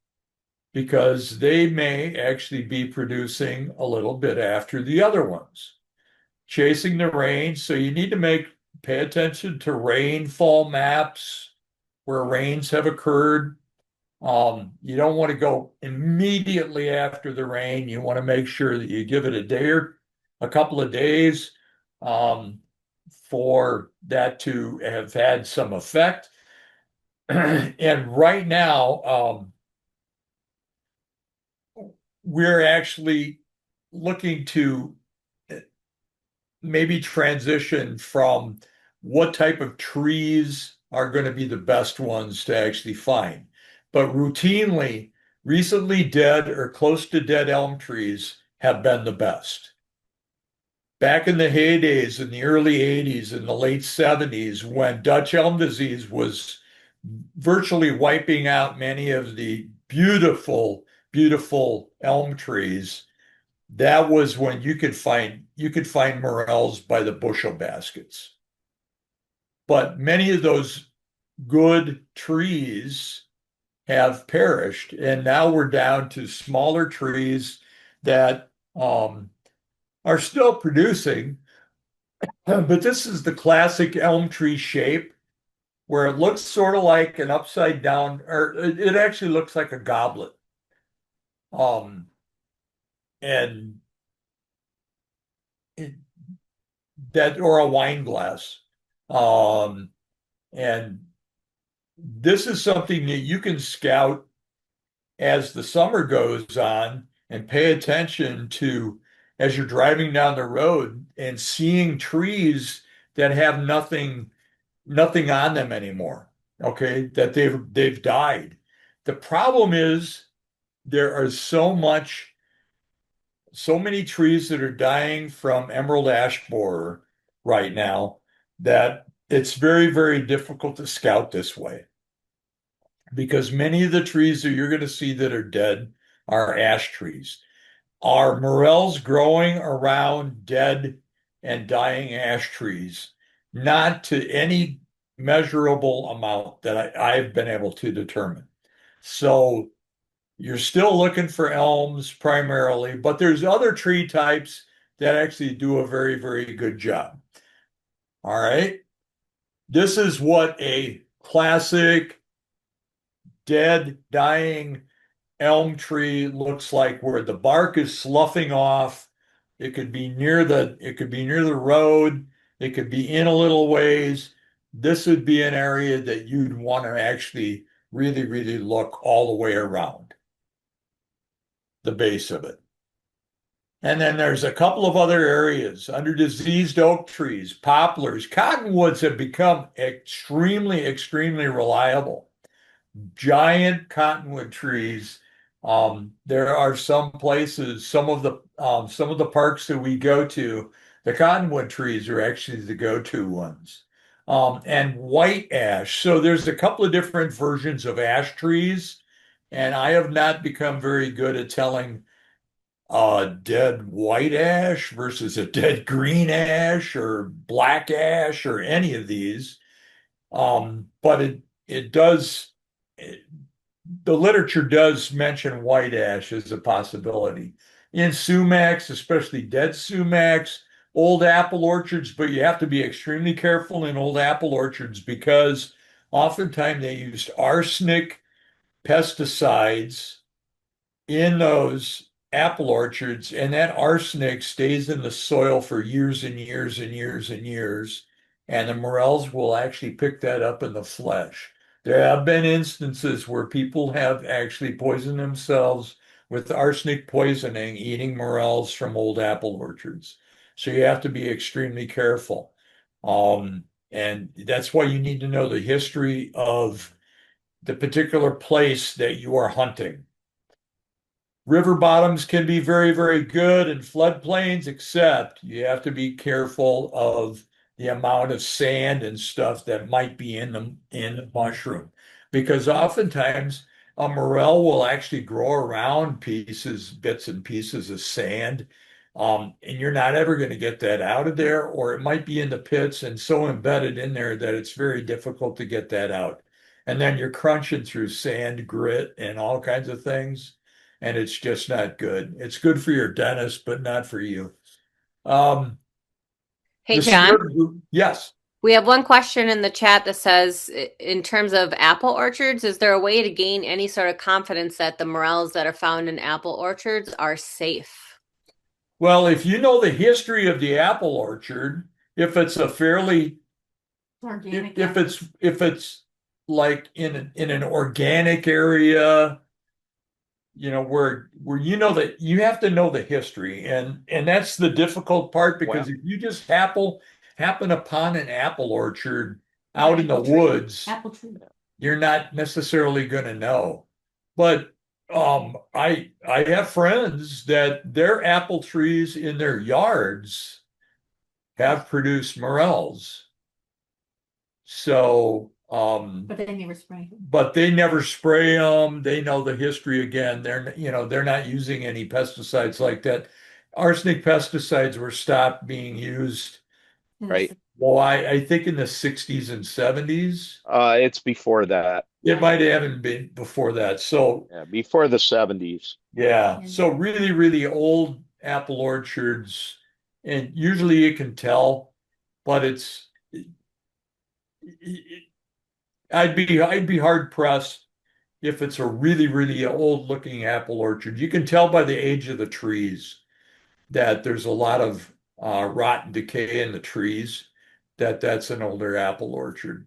because they may actually be producing a little bit after the other ones. Chasing the rain, so you need to pay attention to rainfall maps where rains have occurred. You don't want to go immediately after the rain. You want to make sure that you give it a day or a couple of days um, for that to have had some effect. And right now, we're actually looking to maybe transition from what type of trees are going to be the best ones to actually find. But routinely, recently dead or close to dead elm trees have been the best. Back in the heydays in the early 80s and the late 70s, when Dutch elm disease was virtually wiping out many of the beautiful, beautiful elm trees, that was when you could find morels by the bushel baskets. But many of those good trees have perished, and now we're down to smaller trees that are still producing. But this is the classic elm tree shape where it looks sort of like an upside down, or it actually looks like a goblet. Um, and it, that or a wine glass. Um, and this is something that you can scout as the summer goes on and pay attention to as you're driving down the road and seeing trees that have nothing on them anymore. Okay, that they've died. The problem is there are so many trees that are dying from emerald ash borer right now that it's very, very difficult to scout this way because many of the trees that you're going to see that are dead are ash trees. Are morels growing around dead and dying ash trees? Not to any measurable amount that I've been able to determine. So you're still looking for elms primarily, but there's other tree types that actually do a very, very good job. All right. This is what a classic dead, dying elm tree looks like, where the bark is sloughing off. It could be near the road. It could be in a little ways. This would be an area that you'd want to actually really, really look all the way around the base of it. And then there's a couple of other areas under diseased oak trees, poplars, cottonwoods have become extremely, extremely reliable. Giant cottonwood trees. There are some places, some of the parks that we go to, the cottonwood trees are actually the go-to ones. And white ash. So there's a couple of different versions of ash trees, and I have not become very good at telling dead white ash versus a dead green ash or black ash or any of these. But it does it, the literature does mention white ash as a possibility in sumacs, especially dead sumacs, old apple orchards. But you have to be extremely careful in old apple orchards because oftentimes they used arsenic pesticides in those apple orchards, and that arsenic stays in the soil for years and years and years and years, and the morels will actually pick that up in the flesh. There have been instances where people have actually poisoned themselves with arsenic poisoning eating morels from old apple orchards. So you have to be extremely careful. And that's why you need to know the history of the particular place that you are hunting. River bottoms can be very, very good in floodplains, except you have to be careful of the amount of sand and stuff that might be in the mushroom. Because oftentimes a morel will actually grow around bits and pieces of sand. And you're not ever going to get that out of there, or it might be in the pits and so embedded in there that it's very difficult to get that out. And then you're crunching through sand, grit, and all kinds of things, and it's just not good. It's good for your dentist, but not for you. Um,
Hey,
the
John,
stirred, yes.
we have one question in the chat that says, in terms of apple orchards, is there a way to gain any sort of confidence that the morels that are found in apple orchards are safe?
Well, if you know the history of the apple orchard, if it's a fairly
Organic.
if it's like in an organic area, where you know that you have to know the history, and that's the difficult part because
Well,
if you just happen upon an apple orchard
Or
out in the
apple tree.
woods,
Apple tree.
you're not necessarily going to know. But I have friends that their apple trees in their yards have produced morels. So,
But they never spray.
but they never spray them. They know the history again. They're not using any pesticides like that. Arsenic pesticides were stopped being used.
right.
Well, I think in the 60s and 70s.
It's before that.
It might have even been before that. So
Yeah, before the 70s.
yeah. So really, really old apple orchards, and usually you can tell, but I'd be hard pressed if it's a really, really old looking apple orchard. You can tell by the age of the trees that there's a lot of rot and decay in the trees, that's an older apple orchard.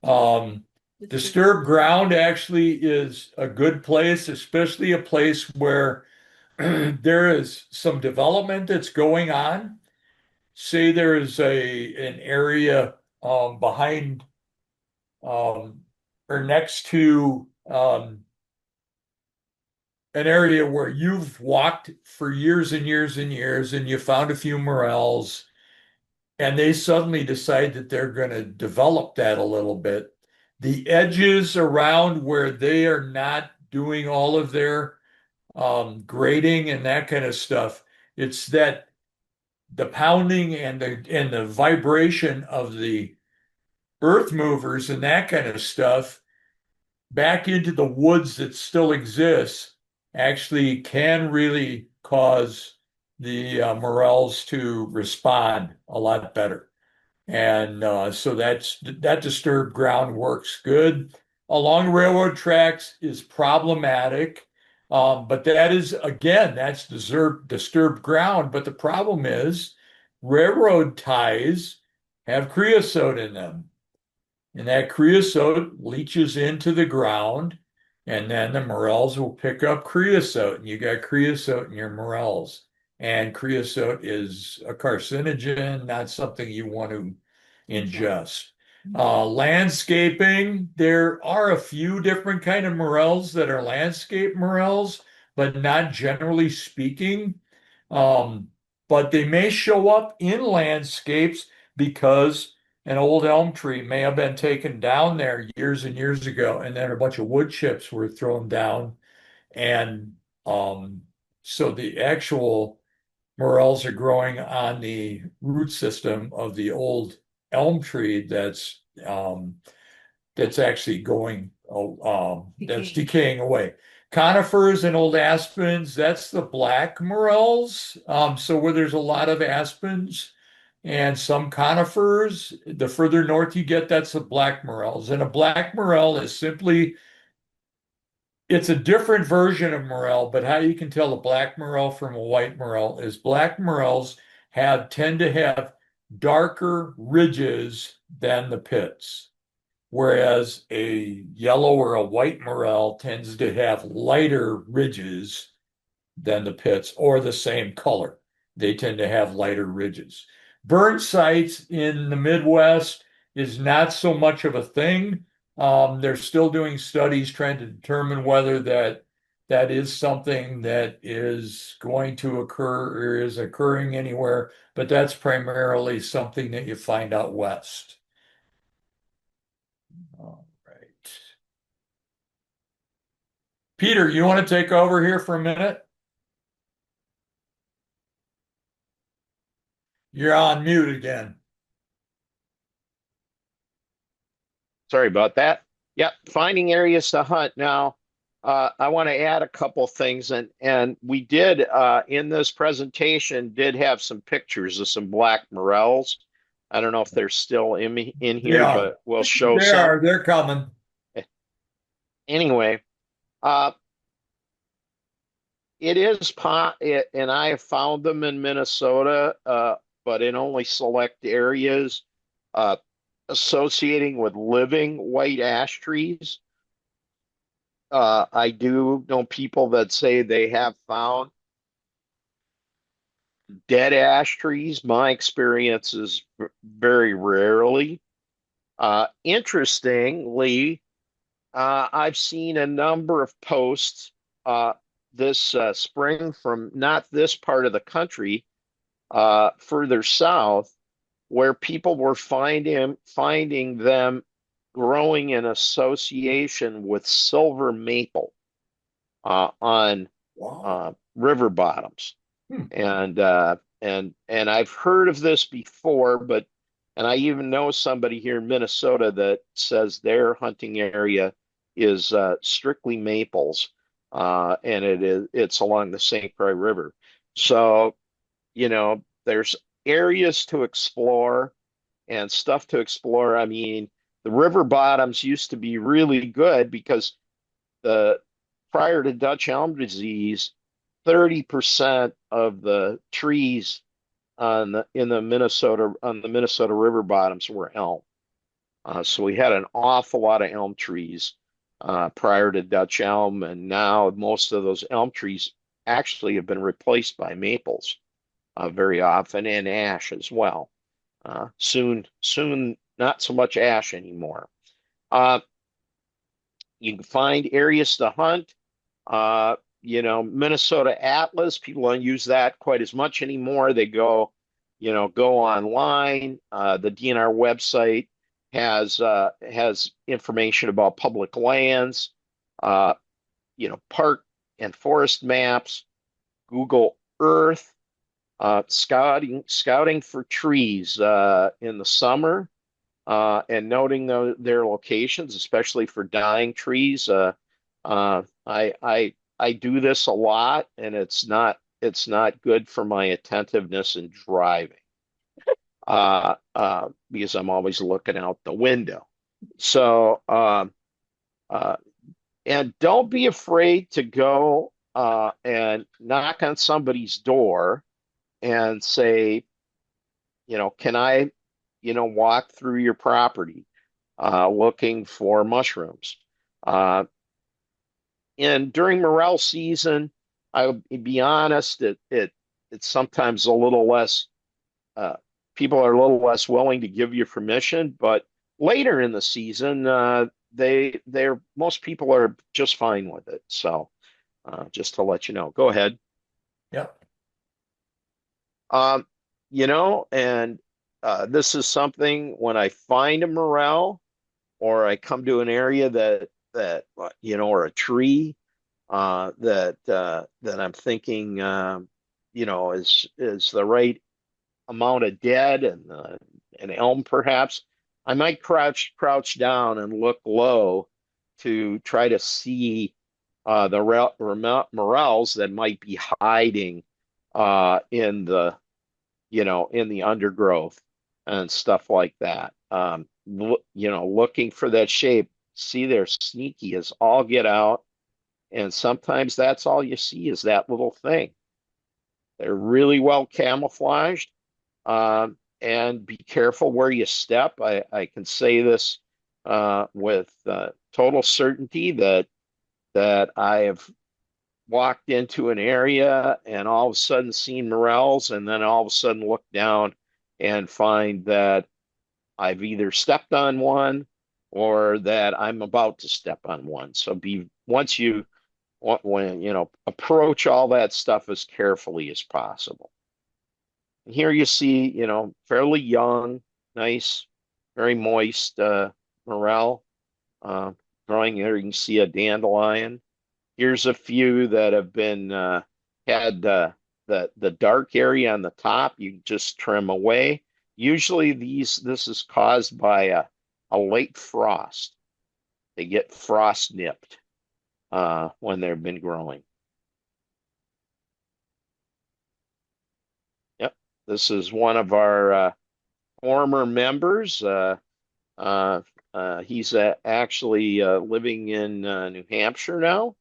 Um, Disturbed ground actually is a good place, especially a place where there is some development that's going on. Say there is an area behind or next to an area where you've walked for years and years and years, and you found a few morels, and they suddenly decide that they're going to develop that a little bit. The edges around where they are not doing all of their grading and that kind of stuff, it's that the pounding and the vibration of the earth movers and that kind of stuff back into the woods that still exists actually can really cause the morels to respond a lot better. And so that disturbed ground works good. Along railroad tracks is problematic, but that is, again, that's disturbed ground. But the problem is railroad ties have creosote in them. And that creosote leaches into the ground, and then the morels will pick up creosote, and you got creosote in your morels. And creosote is a carcinogen, not something you want to ingest. Landscaping, there are a few different kind of morels that are landscape morels, but not generally speaking. Um, but they may show up in landscapes because an old elm tree may have been taken down there years and years ago, and then a bunch of wood chips were thrown down. And so the actual morels are growing on the root system of the old elm tree that's actually that's decaying away. Conifers and old aspens, that's the black morels. So where there's a lot of aspens and some conifers, the further north you get, that's the black morels. And a black morel is simply, it's a different version of morel, but how you can tell a black morel from a white morel is black morels tend to have darker ridges than the pits, whereas a yellow or a white morel tends to have lighter ridges than the pits, or the same color. They tend to have lighter ridges. Burnt sites in the Midwest is not so much of a thing. They're still doing studies trying to determine whether that that is something that is going to occur or is occurring anywhere, but that's primarily something that you find out west. All right. Peter, you want to take over here for a minute? You're on mute again.
Sorry about that. Yep, finding areas to hunt. Now, I want to add a couple things, and we did in this presentation did have some pictures of some black morels. I don't know if they're still in
They
here,
are.
but we'll show
They
some.
are. They're coming.
Anyway, uh, it is pot, and I have found them in Minnesota, but in only select areas, uh, associating with living white ash trees. I do know people that say they have found dead ash trees. My experience is very rarely. Interestingly, I've seen a number of posts this spring from not this part of the country, further south, where people were finding them growing in association with silver maple on
Wow.
river bottoms.
Hmm.
And I've heard of this before, but and I even know somebody here in Minnesota that says their hunting area is strictly maples, and it's along the St. Croix River. So, there's areas to explore and stuff to explore. I mean, the river bottoms used to be really good because the prior to Dutch elm disease, 30% of the trees in the Minnesota river bottoms were elm. So we had an awful lot of elm trees prior to Dutch elm, and now most of those elm trees actually have been replaced by maples very often, and ash as well. Soon, not so much ash anymore. Uh, you can find areas to hunt. Minnesota Atlas, people don't use that quite as much anymore. They go online. The DNR website has information about public lands, uh, park and forest maps, Google Earth, scouting for trees in the summer, and noting their locations, especially for dying trees. I do this a lot, and it's not good for my attentiveness in driving, because I'm always looking out the window. So, uh, and don't be afraid to go and knock on somebody's door and say, can I, walk through your property looking for mushrooms? Uh, and during morel season, I'll be honest, it's sometimes a little less, uh, people are a little less willing to give you permission, but later in the season, most people are just fine with it. So, just to let you know, go ahead.
Yep.
Um, and this is something when I find a morel or I come to an area or a tree that I'm thinking is the right amount of dead and an elm perhaps. I might crouch down and look low to try to see morels that might be hiding in the undergrowth and stuff like that. Looking for that shape. See, they're sneaky as all get out, and sometimes that's all you see is that little thing. They're really well camouflaged, and be careful where you step. I can say this with total certainty that I have walked into an area and all of a sudden seen morels, and then all of a sudden look down and find that I've either stepped on one or that I'm about to step on one. So when approach all that stuff as carefully as possible. And here you see, fairly young, nice, very moist morel uh, growing. There you can see a dandelion. Here's a few that have been had the dark area on the top. You just trim away. Usually this is caused by a late frost. They get frost nipped when they've been growing. Yep, this is one of our former members. He's actually living in New Hampshire now,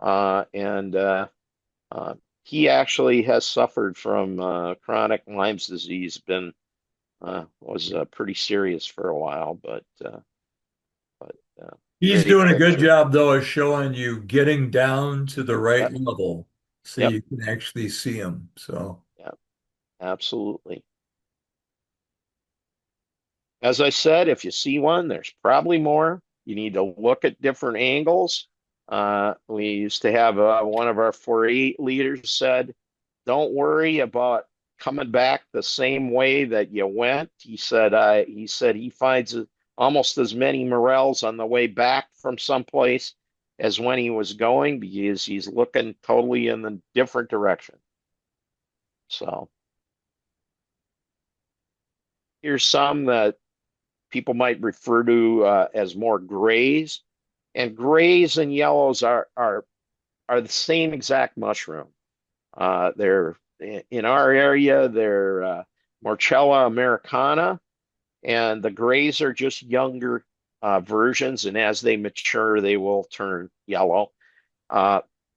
and he actually has suffered from chronic Lyme's disease. Been was pretty serious for a while, but
He's
great
doing a good
picture.
job, though, of showing you getting down to the right
Yep,
level so
yep,
you can actually see him. So,
yep, absolutely. As I said, if you see one, there's probably more. You need to look at different angles. We used to have one of our foray leaders said, "Don't worry about coming back the same way that you went." He said he finds almost as many morels on the way back from someplace as when he was going because he's looking totally in the different direction. So here's some that people might refer to as more grays, and grays and yellows are the same exact mushroom. They're in our area. They're Morchella americana, and the grays are just younger versions, and as they mature, they will turn yellow.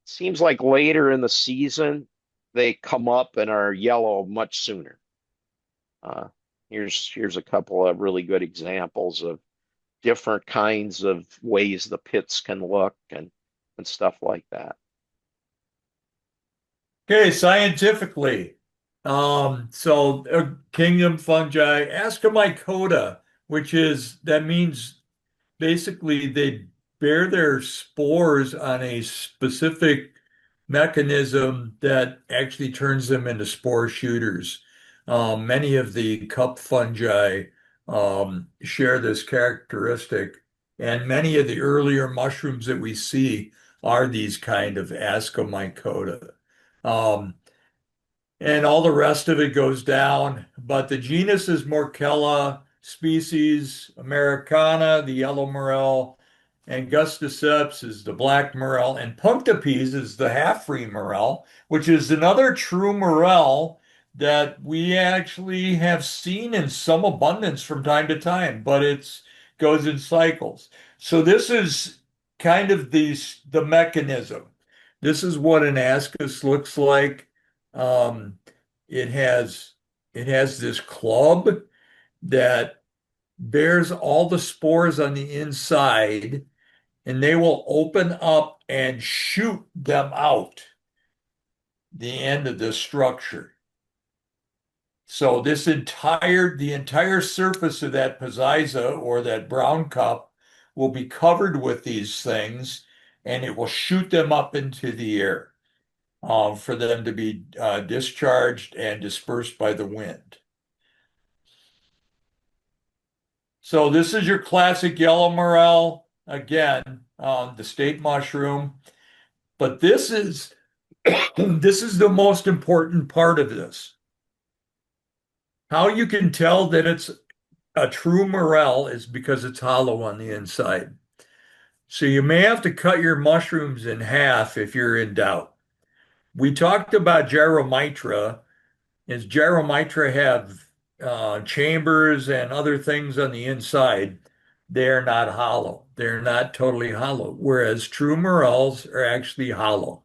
Seems like later in the season they come up and are yellow much sooner. Uh, here's a couple of really good examples of different kinds of ways the pits can look and stuff like that.
okay, scientifically, kingdom fungi, Ascomycota, that means basically they bear their spores on a specific mechanism that actually turns them into spore shooters. Many of the cup fungi share this characteristic, and many of the earlier mushrooms that we see are these kind of Ascomycota. Um, and all the rest of it goes down. But the genus is Morchella, species Americana, the yellow morel, and Gusticeps is the black morel, and Punctipes is the half-free morel, which is another true morel that we actually have seen in some abundance from time to time, but it goes in cycles. So this is kind of the mechanism. This is what an ascus looks like. Um, it has it has this club that bears all the spores on the inside, and they will open up and shoot them out the end of the structure. So the entire surface of that Piziza or that brown cup will be covered with these things, and it will shoot them up into the air for them to be discharged and dispersed by the wind. So this is your classic yellow morel, again, the state mushroom. But this is this is the most important part of this. How you can tell that it's a true morel is because it's hollow on the inside. So you may have to cut your mushrooms in half if you're in doubt. We talked about Gyromitra. Does Gyromitra have chambers and other things on the inside? They're not hollow. They're not totally hollow, whereas true morels are actually hollow.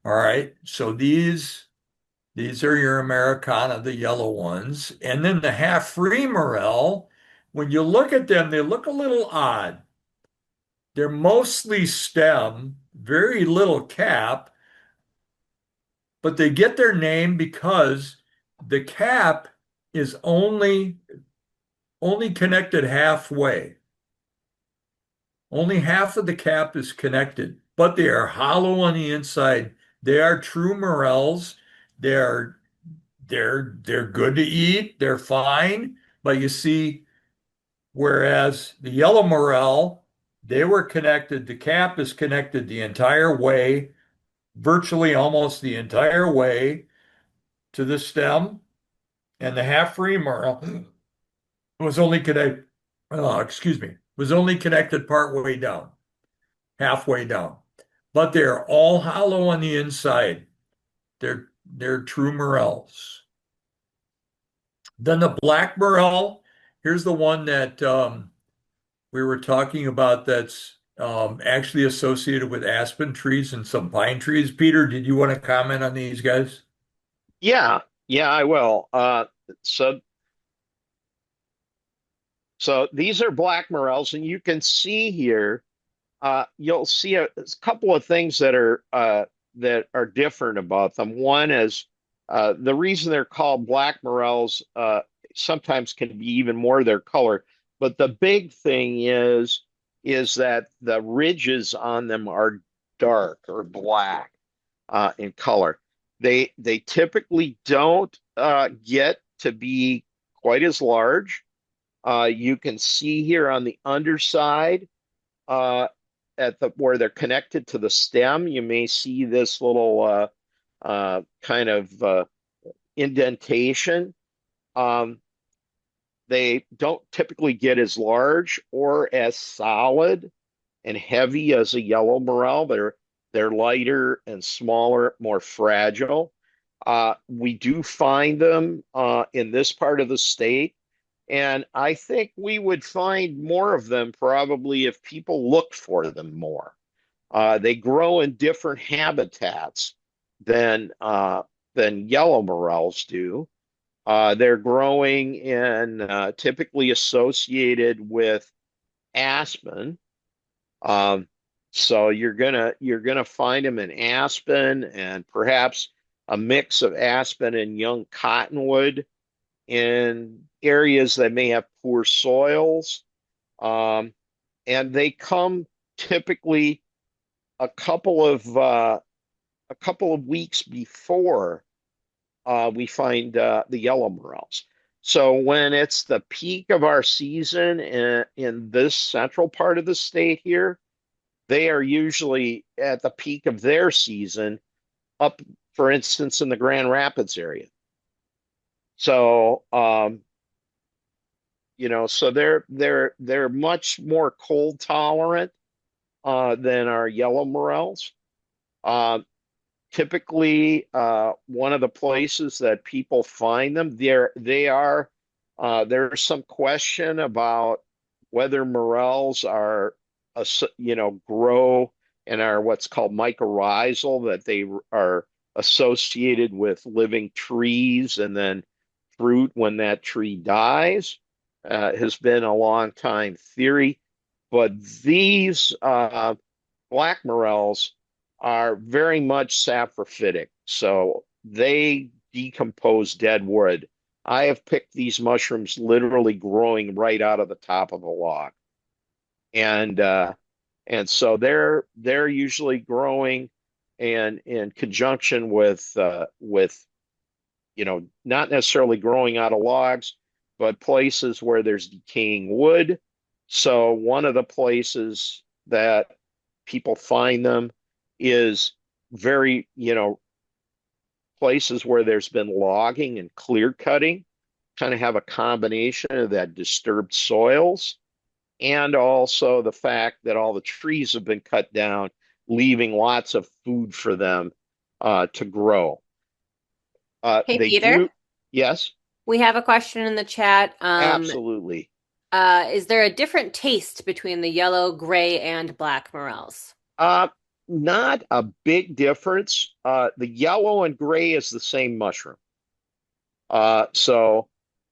All right, so these are your Americana, the yellow ones. And then the half-free morel, when you look at them, they look a little odd. They're mostly stem, very little cap, but they get their name because the cap is only connected halfway. Only half of the cap is connected. but they are hollow on the inside. They are true morels. They're they're good to eat. They're fine. But you see, whereas the yellow morel, they were connected, the cap is connected the entire way, virtually almost the entire way to the stem, and the half-free morel was only connected, excuse me, was only connected part way down, halfway down. But they're all hollow on the inside. They're true morels. Then the black morel, here's the one that we were talking about that's actually associated with aspen trees and some pine trees. Peter, did you want to comment on these guys?
Yeah, yeah, I will. So so these are black morels, and you can see here, you'll see a couple of things that are different about them. One is the reason they're called black morels sometimes can be even more their color, but the big thing is that the ridges on them are dark or black in color. They typically don't get to be quite as large. You can see here on the underside, uh, at the where they're connected to the stem, you may see this little kind of indentation. Um, they don't typically get as large or as solid and heavy as a yellow morel. They're lighter and smaller, more fragile. We do find them in this part of the state, and I think we would find more of them probably if people looked for them more. They grow in different habitats than than yellow morels do. They're growing in typically associated with aspen. Um, so you're gonna find them in aspen and perhaps a mix of aspen and young cottonwood in areas that may have poor soils. Um, and they come typically a couple of weeks before we find the yellow morels. So when it's the peak of our season in this central part of the state here, they are usually at the peak of their season up, for instance, in the Grand Rapids area. So so they're much more cold tolerant than our yellow morels. Uh, Typically, one of the places that people find them, there's some question about whether morels are, grow and are what's called mycorrhizal, that they are associated with living trees and then fruit when that tree dies, has been a long time theory. But these black morels are very much saprophytic, so they decompose dead wood. I have picked these mushrooms literally growing right out of the top of a log, and so they're usually growing in conjunction with not necessarily growing out of logs, but places where there's decaying wood. So one of the places that people find them is very, places where there's been logging and clear cutting, kind of have a combination of that disturbed soils and also the fact that all the trees have been cut down, leaving lots of food for them to grow.
Hey,
They
Peter,
do, yes,
we have a question in the chat.
absolutely.
Is there a different taste between the yellow, gray, and black morels?
Uh, Not a big difference. The yellow and gray is the same mushroom. So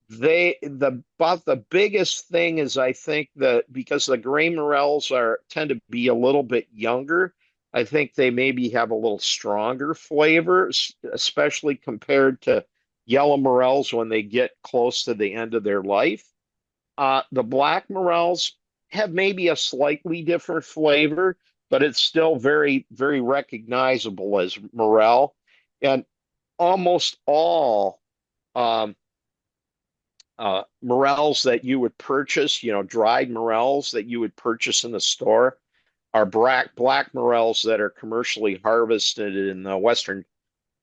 about the biggest thing is, I think, that because the gray morels tend to be a little bit younger, I think they maybe have a little stronger flavors, especially compared to yellow morels when they get close to the end of their life. The black morels have maybe a slightly different flavor, but it's still very, very recognizable as Morel. And almost all um, morels that you would purchase, dried morels that you would purchase in the store are black morels that are commercially harvested in the western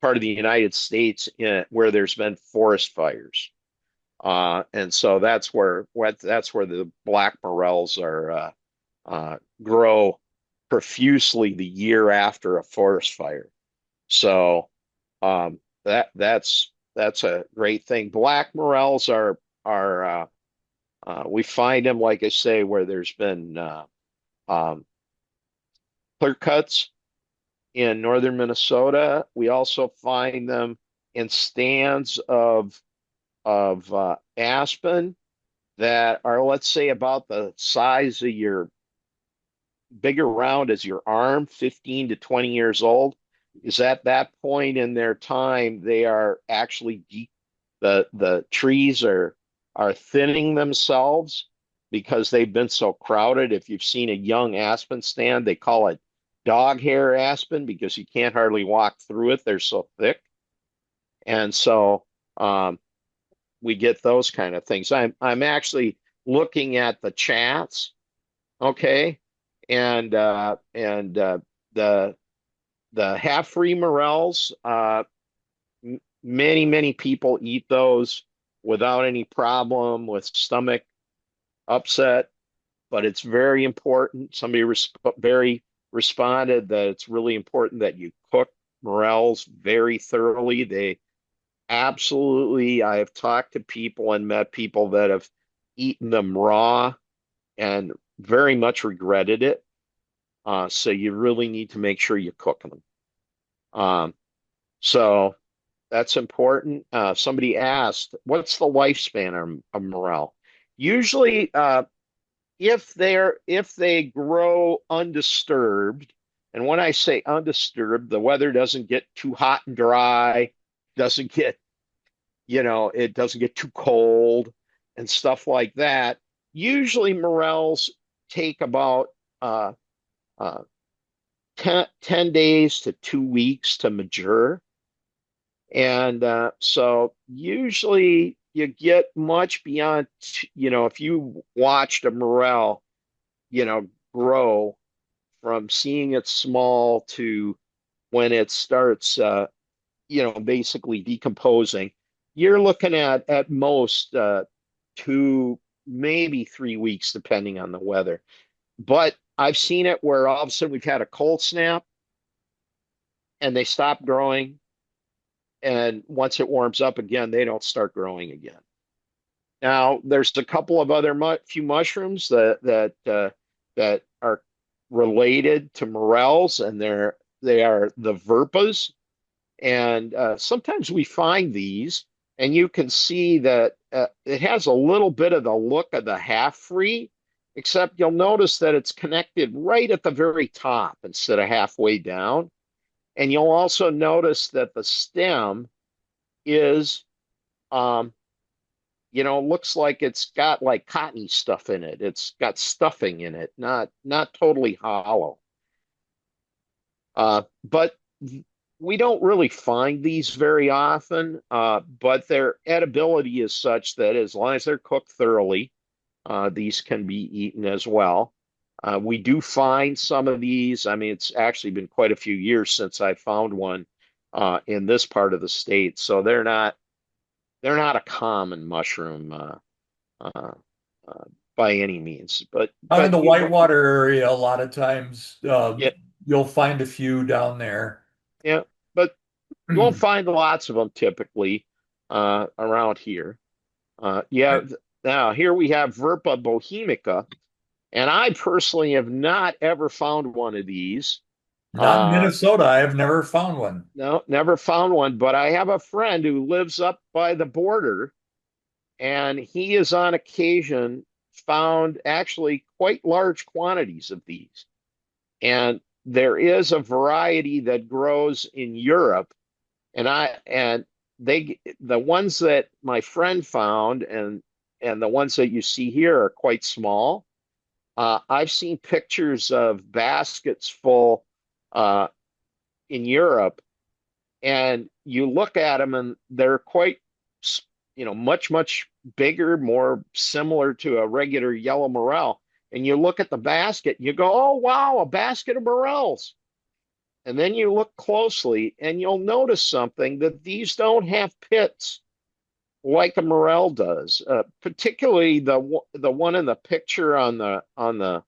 part of the United States where there's been forest fires. And so that's where the black morels grow profusely the year after a forest fire. So that's a great thing. Black morels are we find them, like I say, where there's been um, clear cuts in northern Minnesota. We also find them in stands of aspen that are, let's say, about the size of your bigger round as your arm, 15 to 20 years old. Is at that point in their time, they are actually the trees are thinning themselves because they've been so crowded. If you've seen a young aspen stand, they call it dog hair aspen because you can't hardly walk through it. They're so thick. And so we get those kind of things. I'm actually looking at the chats, okay, and the half-free morels. Many people eat those without any problem with stomach upset, but it's very important. Somebody very responded that it's really important that you cook morels very thoroughly. They absolutely, I have talked to people and met people that have eaten them raw and very much regretted it. So you really need to make sure you cook them. So that's important. Somebody asked, what's the lifespan of morel? Usually, if they grow undisturbed, and when I say undisturbed, the weather doesn't get too hot and dry, doesn't get, it doesn't get too cold and stuff like that. Usually morels take about uh, uh, 10 days to 2 weeks to mature. And so usually you get much beyond, if you watched a morel, grow from seeing it small to when it starts, basically decomposing, you're looking at most 2, maybe 3 weeks, depending on the weather. But I've seen it where all of a sudden we've had a cold snap and they stop growing. And once it warms up again, they don't start growing again. Now, there's a couple of other few mushrooms that are related to morels, and they are the verpas. And sometimes we find these, and you can see that it has a little bit of the look of the half-free, except you'll notice that it's connected right at the very top instead of halfway down. And you'll also notice that the stem is, looks like it's got like cottony stuff in it. It's got stuffing in it, not totally hollow. But we don't really find these very often, but their edibility is such that as long as they're cooked thoroughly, these can be eaten as well. We do find some of these. I mean, it's actually been quite a few years since I found one in this part of the state, so they're not a common mushroom uh, by any means. But
I'm in
but
the Whitewater area. A lot of times,
yeah,
you'll find a few down there.
yeah, but you won't find lots of them typically around here. Yeah. Now here we have Verpa bohemica, and I personally have not ever found one of these.
Not in
Uh,
Minnesota. I have never found one.
no, never found one, but I have a friend who lives up by the border, and he has on occasion found actually quite large quantities of these. And there is a variety that grows in Europe, and the ones that my friend found and the ones that you see here are quite small. I've seen pictures of baskets full uh, in Europe, and you look at them, and they're quite, much, much bigger, more similar to a regular yellow morel. And you look at the basket, and you go, "Oh, wow, a basket of morels." And then you look closely, and you'll notice something that these don't have pits like a morel does. Particularly the one in the picture on the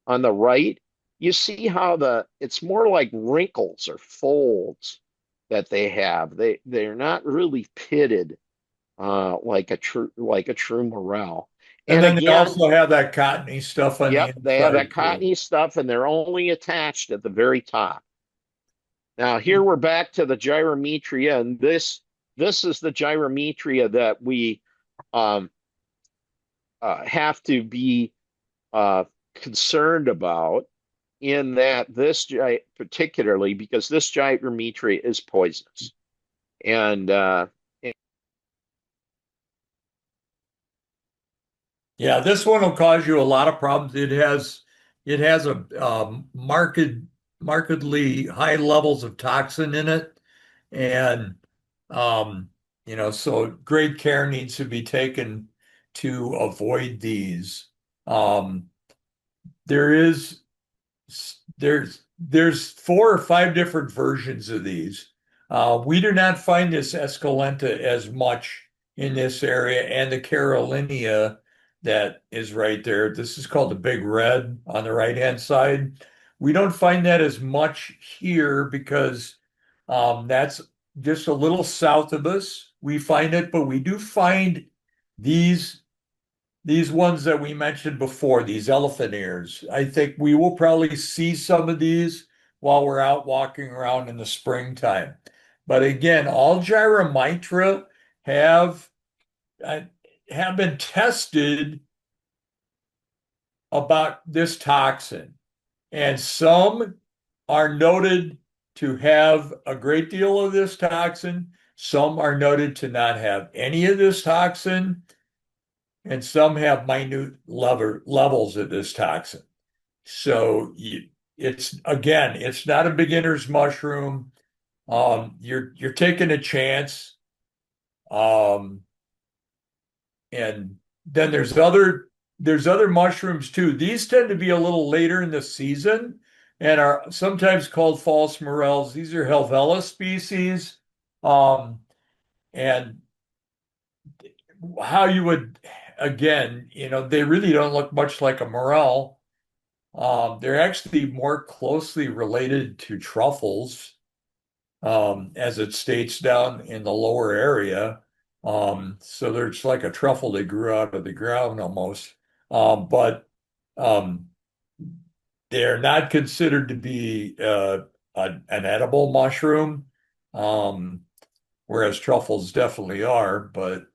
right. You see how it's more like wrinkles or folds that they have. They're not really pitted like a true morel.
And
And
then they
again,
also have that cottony stuff on the
yep, they have
inside
that
too.
cottony stuff, and they're only attached at the very top. Now here we're back to the gyrometria, and this is the gyrometria that we um, have to be concerned about, in that particularly because this gyrometria is poisonous. And
Yeah, this one will cause you a lot of problems. It has a markedly high levels of toxin in it, and um, so great care needs to be taken to avoid these. Um, there is there's 4 or 5 different versions of these. We do not find this esculenta as much in this area, and the Carolinia that is right there. This is called the Big Red on the right-hand side. We don't find that as much here because that's just a little south of us. We find it, but we do find these these ones that we mentioned before, these elephant ears. I think we will probably see some of these while we're out walking around in the springtime. But again, all gyromitra have uh, have been tested about this toxin, and some are noted to have a great deal of this toxin. Some are noted to not have any of this toxin, and some have minute levels of this toxin. So it's not a beginner's mushroom. You're taking a chance. Um, and then there's other mushrooms too. These tend to be a little later in the season and are sometimes called false morels. These are Helvella species. Um, and how you would, again, they really don't look much like a morel. They're actually more closely related to truffles, as it states down in the lower area. So there's like a truffle that grew out of the ground almost. But um, they're not considered to be an edible mushroom, um, whereas truffles definitely are. But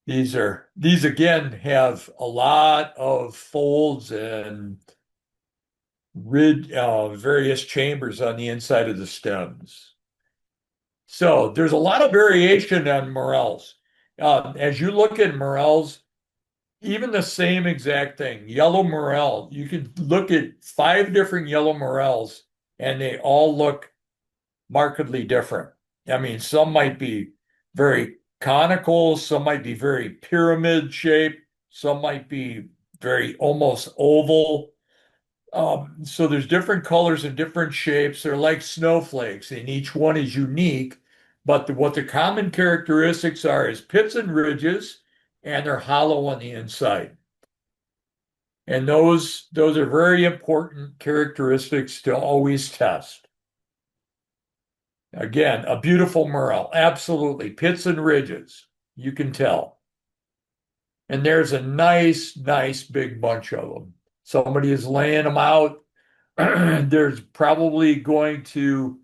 these again have a lot of folds and various chambers on the inside of the stems. So there's a lot of variation on morels. As you look at morels, even the same exact thing, yellow morel, you could look at 5 different yellow morels and they all look markedly different. I mean, some might be very conical, some might be very pyramid shaped, some might be very almost oval. So there's different colors and different shapes. They're like snowflakes, and each one is unique. But what the common characteristics are is pits and ridges, and they're hollow on the inside. And those are very important characteristics to always test. Again, a beautiful morel, absolutely. Pits and ridges, you can tell. And there's a nice, nice big bunch of them. Somebody is laying them out. There's probably going to,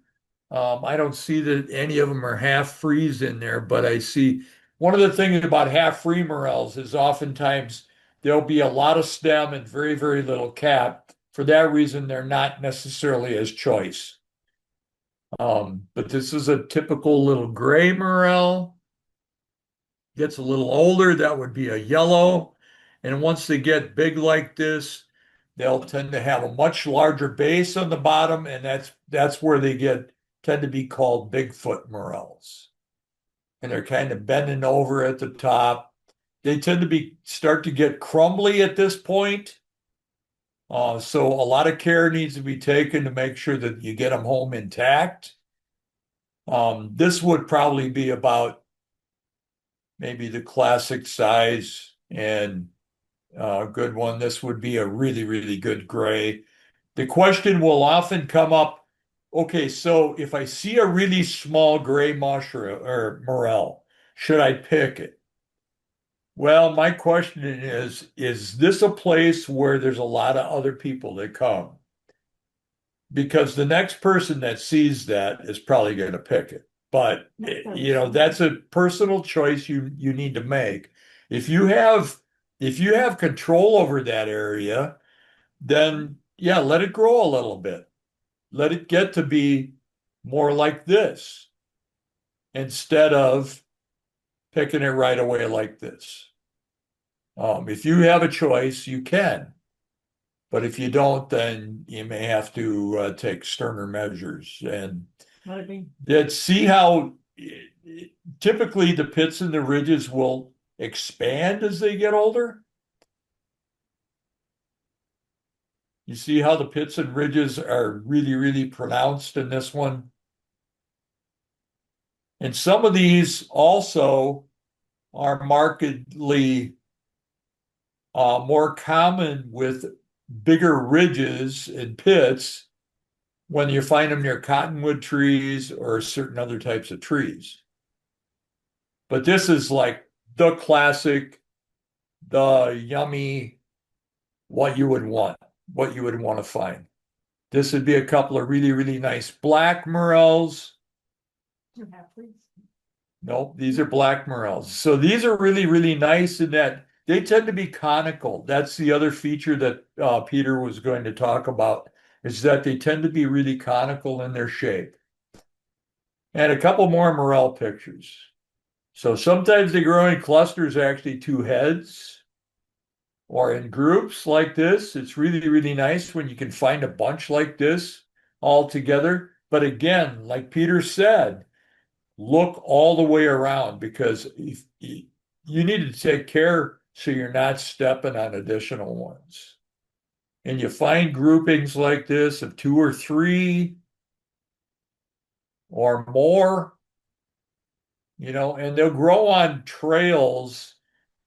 I don't see that any of them are half freeze in there, but I see one of the things about half free morels is oftentimes there'll be a lot of stem and very, very little cap. For that reason, they're not necessarily as choice. But this is a typical little gray morel. Gets a little older, that would be a yellow. And once they get big like this, they'll tend to have a much larger base on the bottom, and that's where they tend to be called Bigfoot morels. And they're kind of bending over at the top. They tend to start to get crumbly at this point. So a lot of care needs to be taken to make sure that you get them home intact. This would probably be about maybe the classic size and a good one. This would be a really, really good gray. The question will often come up, okay, so if I see a really small gray mushroom or morel, should I pick it? Well, my question is this a place where there's a lot of other people that come? Because the next person that sees that is probably going to pick it. But that's a personal choice you need to make. If you have control over that area, then yeah, let it grow a little bit. Let it get to be more like this instead of picking it right away like this. If you have a choice, you can. But if you don't, then you may have to take sterner measures. And see how typically the pits and the ridges will expand as they get older? You see how the pits and ridges are really, really pronounced in this one? And some of these also are markedly more common with bigger ridges and pits when you find them near cottonwood trees or certain other types of trees. But this is like the classic, the yummy, what you would want to find. This would be a couple of really, really nice black morels. Nope, these are black morels. So these are really, really nice in that they tend to be conical. That's the other feature that Peter was going to talk about, is that they tend to be really conical in their shape. And a couple more morel pictures. So sometimes they grow in clusters, actually 2 heads, or in groups like this. It's really, really nice when you can find a bunch like this all together. But again, like Peter said, look all the way around, because if you need to take care so you're not stepping on additional ones. And you find groupings like this of 2 or 3 or more, and they'll grow on trails.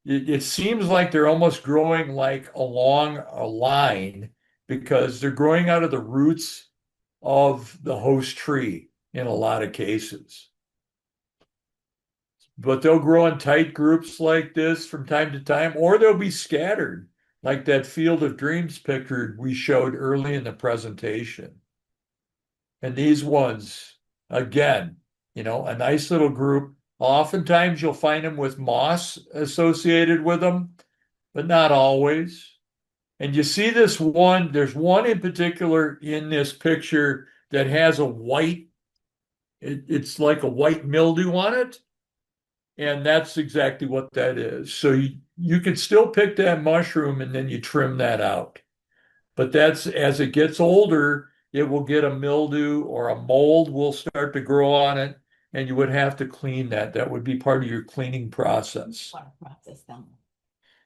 It seems like they're almost growing like along a line, because they're growing out of the roots of the host tree in a lot of cases. But they'll grow in tight groups like this from time to time, or they'll be scattered, like that Field of Dreams picture we showed early in the presentation. And these ones, again, a nice little group. Oftentimes you'll find them with moss associated with them, but not always. And you see this one, there's one in particular in this picture that has a white, it's like a white mildew on it. And that's exactly what that is. So you can still pick that mushroom and then you trim that out. But that's, as it gets older, it will get a mildew or a mold will start to grow on it, and you would have to clean that. That would be part of your cleaning process.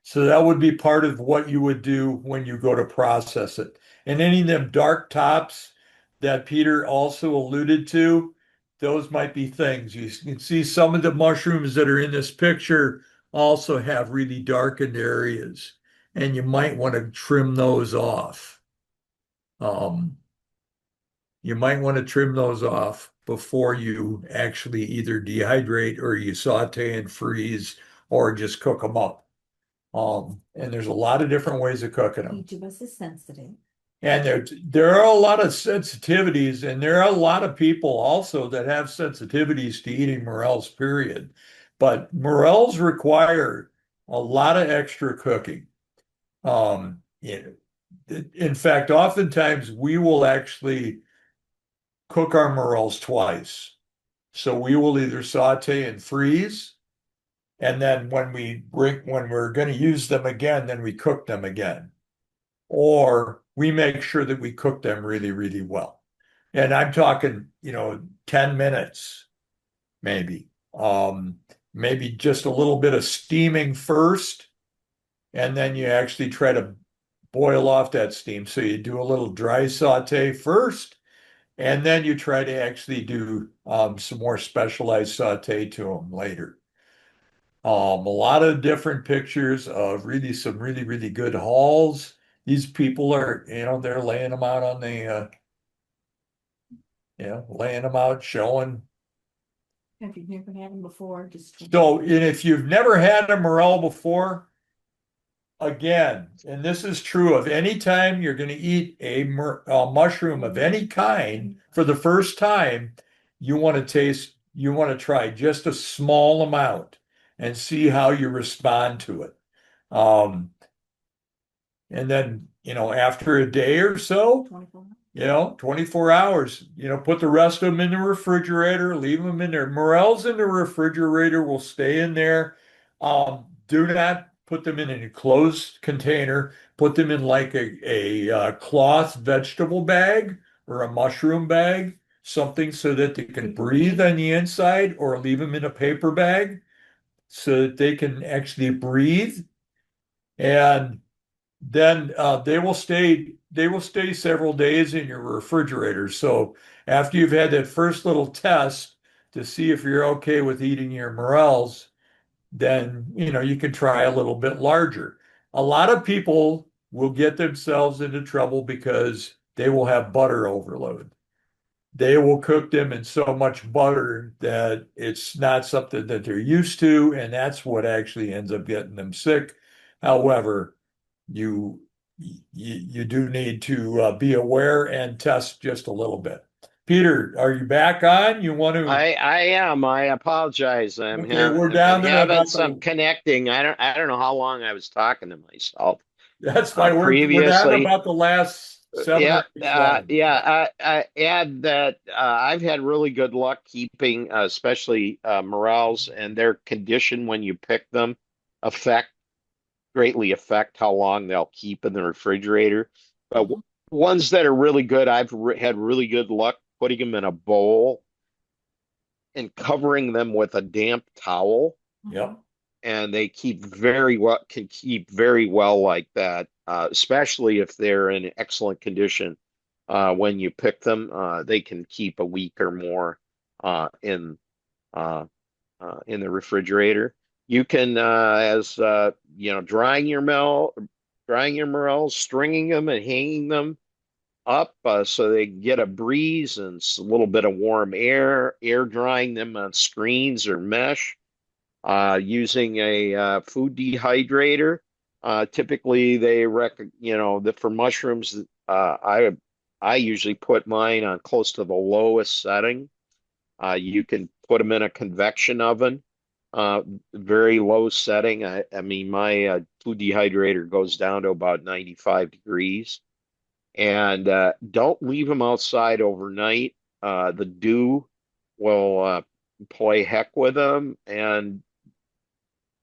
So that would be part of what you would do when you go to process it. And any of them dark tops that Peter also alluded to, those might be things. You can see some of the mushrooms that are in this picture also have really darkened areas, and you might want to trim those off. You might want to trim those off before you actually either dehydrate or you saute and freeze or just cook them up. And there's a lot of different ways of cooking them.
Each of us is sensitive.
And there are a lot of sensitivities, and there are a lot of people also that have sensitivities to eating morels, period. But morels require a lot of extra cooking. In fact, oftentimes we will actually cook our morels twice. So we will either saute and freeze, And then when we're going to use them again, then we cook them again. Or we make sure that we cook them really, really well. And I'm talking, 10 minutes, maybe. Maybe just a little bit of steaming first, and then you actually try to boil off that steam. So you do a little dry saute first, and then you try to actually do some more specialized saute to them later. A lot of different pictures of really some really, really good hauls. These people are, they're laying them out on the, laying them out, showing.
If you've never had them before, just.
So, and if you've never had a morel before, again, and this is true of any time you're going to eat a mushroom of any kind for the first time, you want to try just a small amount and see how you respond to it. And then, after a day or so,
24.
24 hours, put the rest of them in the refrigerator, leave them in there. Morels in the refrigerator will stay in there. Do not put them in a closed container. Put them in like a cloth vegetable bag or a mushroom bag, something so that they can breathe on the inside, or leave them in a paper bag so that they can actually breathe. And then they will stay several days in your refrigerator. So after you've had that first little test to see if you're okay with eating your morels, then you can try a little bit larger. A lot of people will get themselves into trouble because they will have butter overload. They will cook them in so much butter that it's not something that they're used to, and that's what actually ends up getting them sick. However, you you do need to be aware and test just a little bit. Peter, are you back on? You want to?
I am. I apologize.
Okay, we're
I've been
down to
having
about
some
the.
connecting. I don't know how long I was talking to myself
That's fine. We're down to
previously.
about the last 7 or
Yeah,
8 lines.
I add that I've had really good luck keeping, especially morels and their condition when you pick them, affect greatly affect how long they'll keep in the refrigerator. But ones that are really good, I've had really good luck putting them in a bowl and covering them with a damp towel,
Yep.
and they keep very well, can keep very well like that, especially if they're in excellent condition. When you pick them, they can keep a week or more uh, in uh, in the refrigerator. You can, as drying your morels, stringing them and hanging them up so they get a breeze and a little bit of warm air drying them on screens or mesh, using a food dehydrator. Typically, for mushrooms, I usually put mine on close to the lowest setting. You can put them in a convection oven, uh, very low setting. I mean, my food dehydrator goes down to about 95 degrees. And don't leave them outside overnight. The dew will play heck with them and,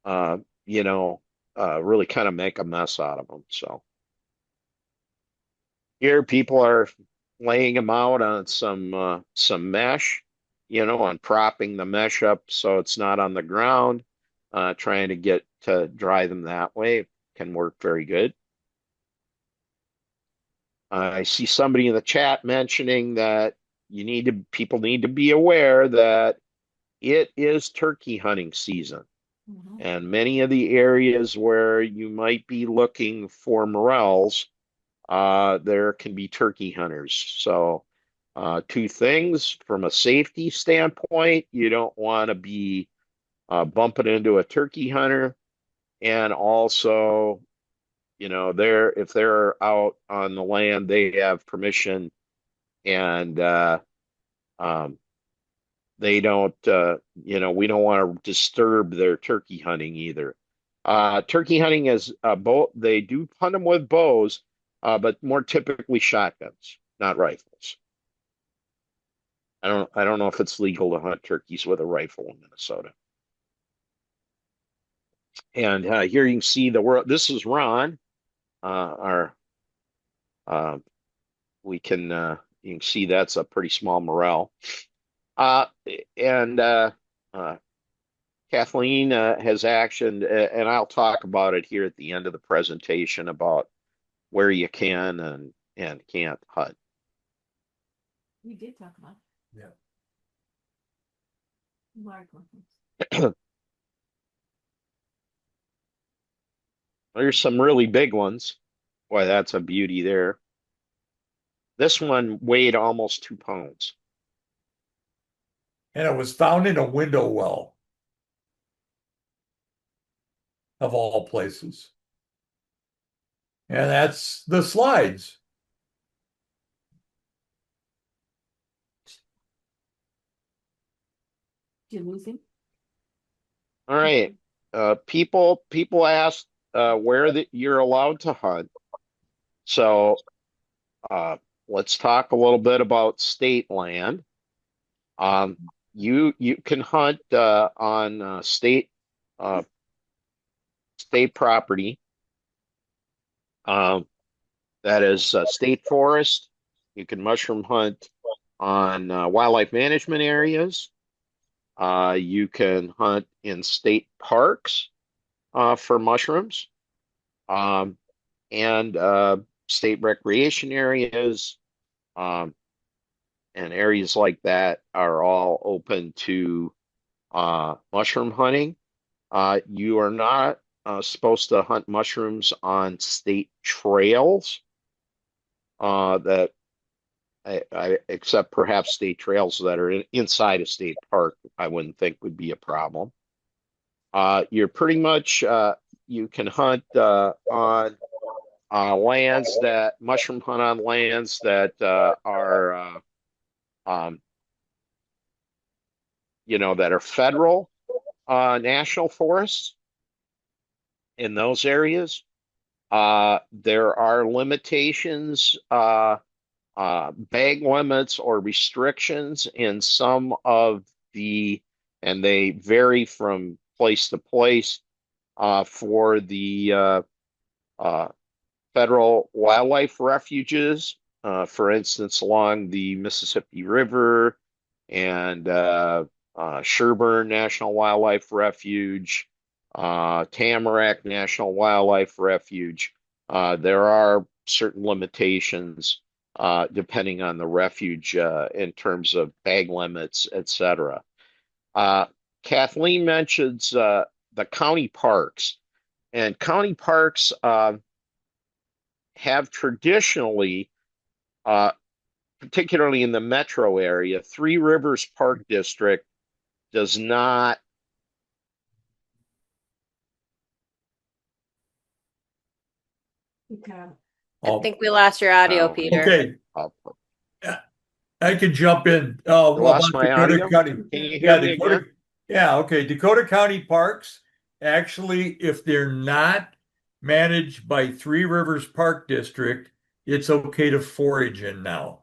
uh, really kind of make a mess out of them. So here people are laying them out on some mesh, on propping the mesh up so it's not on the ground, trying to get to dry them that way. It can work very good. I see somebody in the chat mentioning that people need to be aware that it is turkey hunting season. And many of the areas where you might be looking for morels, there can be turkey hunters. So, two things from a safety standpoint, you don't want to be bumping into a turkey hunter. And also, if they're out on the land, they have permission, and um, they don't, we don't want to disturb their turkey hunting either. Turkey hunting is bow. They do hunt them with bows, but more typically shotguns, not rifles. I don't know if it's legal to hunt turkeys with a rifle in Minnesota. And here you can see the world. This is Ron. Our uh, we can You can see that's a pretty small morel. Uh, and Kathleen has actioned, and I'll talk about it here at the end of the presentation about where you can and can't hunt.
We did talk about it.
Yeah.
Large ones.
There's some really big ones. Boy, that's a beauty there. This one weighed almost 2 pounds.
And it was found in a window well, of all places. And that's the slides.
Did you lose him?
All right. People asked where you're allowed to hunt. So let's talk a little bit about state land. You can hunt on uh, state property. That is state forest. You can mushroom hunt on wildlife management areas. You can hunt in state parks for mushrooms, and state recreation areas, and areas like that are all open to mushroom hunting. You are not supposed to hunt mushrooms on state trails that except perhaps state trails that are inside a state park, I wouldn't think would be a problem. You're pretty much you can hunt on lands that mushroom hunt on lands that are um, that are federal national forests in those areas. There are limitations, bag limits or restrictions in some of and they vary from place to place for the federal wildlife refuges, for instance, along the Mississippi River and Sherburne National Wildlife Refuge, Tamarack National Wildlife Refuge. There are certain limitations depending on the refuge in terms of bag limits, etc. Kathleen mentions the county parks, and county parks have traditionally, particularly in the metro area, Three Rivers Park District does not.
Okay.
I think we lost your audio,
Oh,
Peter.
Okay,
oh,
I can jump in.
you lost
About
my
Dakota
audio?
County.
Can you
Yeah,
hear me
Dakota.
again?
Yeah, okay. Dakota County parks, actually, if they're not managed by Three Rivers Park District, it's okay to forage in now.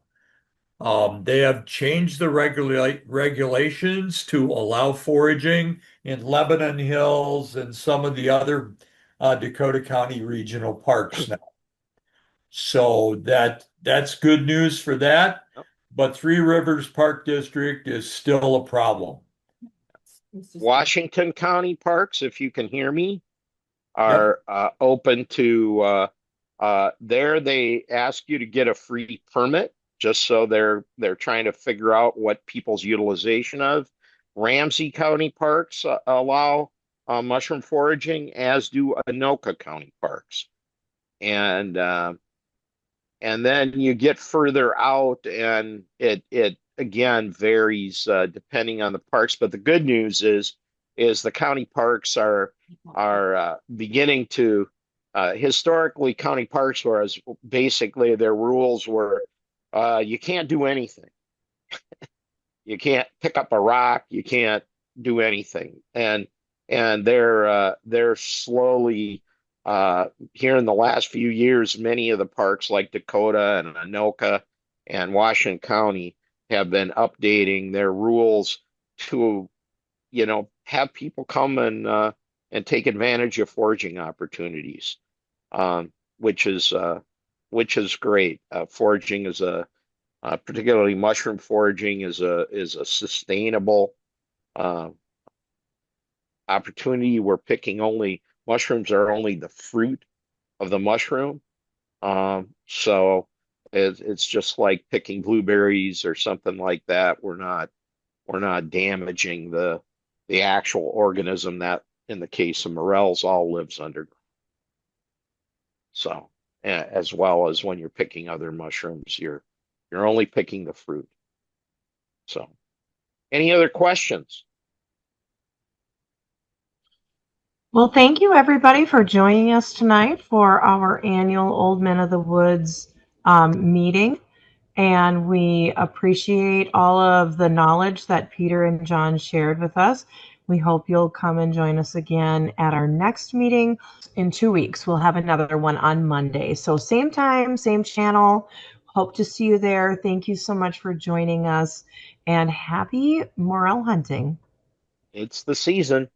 They have changed the regulations to allow foraging in Lebanon Hills and some of the other Dakota County regional parks now. So that's good news for that.
Yep.
But Three Rivers Park District is still a problem.
Washington County parks, if you can hear me,
Yep.
are open to there they ask you to get a free permit, just so they're trying to figure out what people's utilization of. Ramsey County parks allow mushroom foraging, as do Anoka County parks. And then you get further out, and it again varies depending on the parks. But the good news is the county parks are beginning to historically county parks whereas basically their rules were you can't do anything. You can't pick up a rock. You can't do anything. And they're slowly here in the last few years, many of the parks like Dakota and Anoka and Washington County have been updating their rules to, have people come and take advantage of foraging opportunities, um, which is uh, which is great. Foraging is particularly mushroom foraging is a sustainable uh, opportunity. We're picking only mushrooms are only the fruit of the mushroom. So it's just like picking blueberries or something like that. We're not damaging the actual organism that, in the case of morels, all lives underground. So, as well as when you're picking other mushrooms, you're only picking the fruit. So, any other questions?
Well, thank you everybody for joining us tonight for our annual Old Men of the Woods meeting. And we appreciate all of the knowledge that Peter and John shared with us. We hope you'll come and join us again at our next meeting in 2 weeks. We'll have another one on Monday. So same time, same channel. Hope to see you there. Thank you so much for joining us, and happy morel hunting.
It's the season.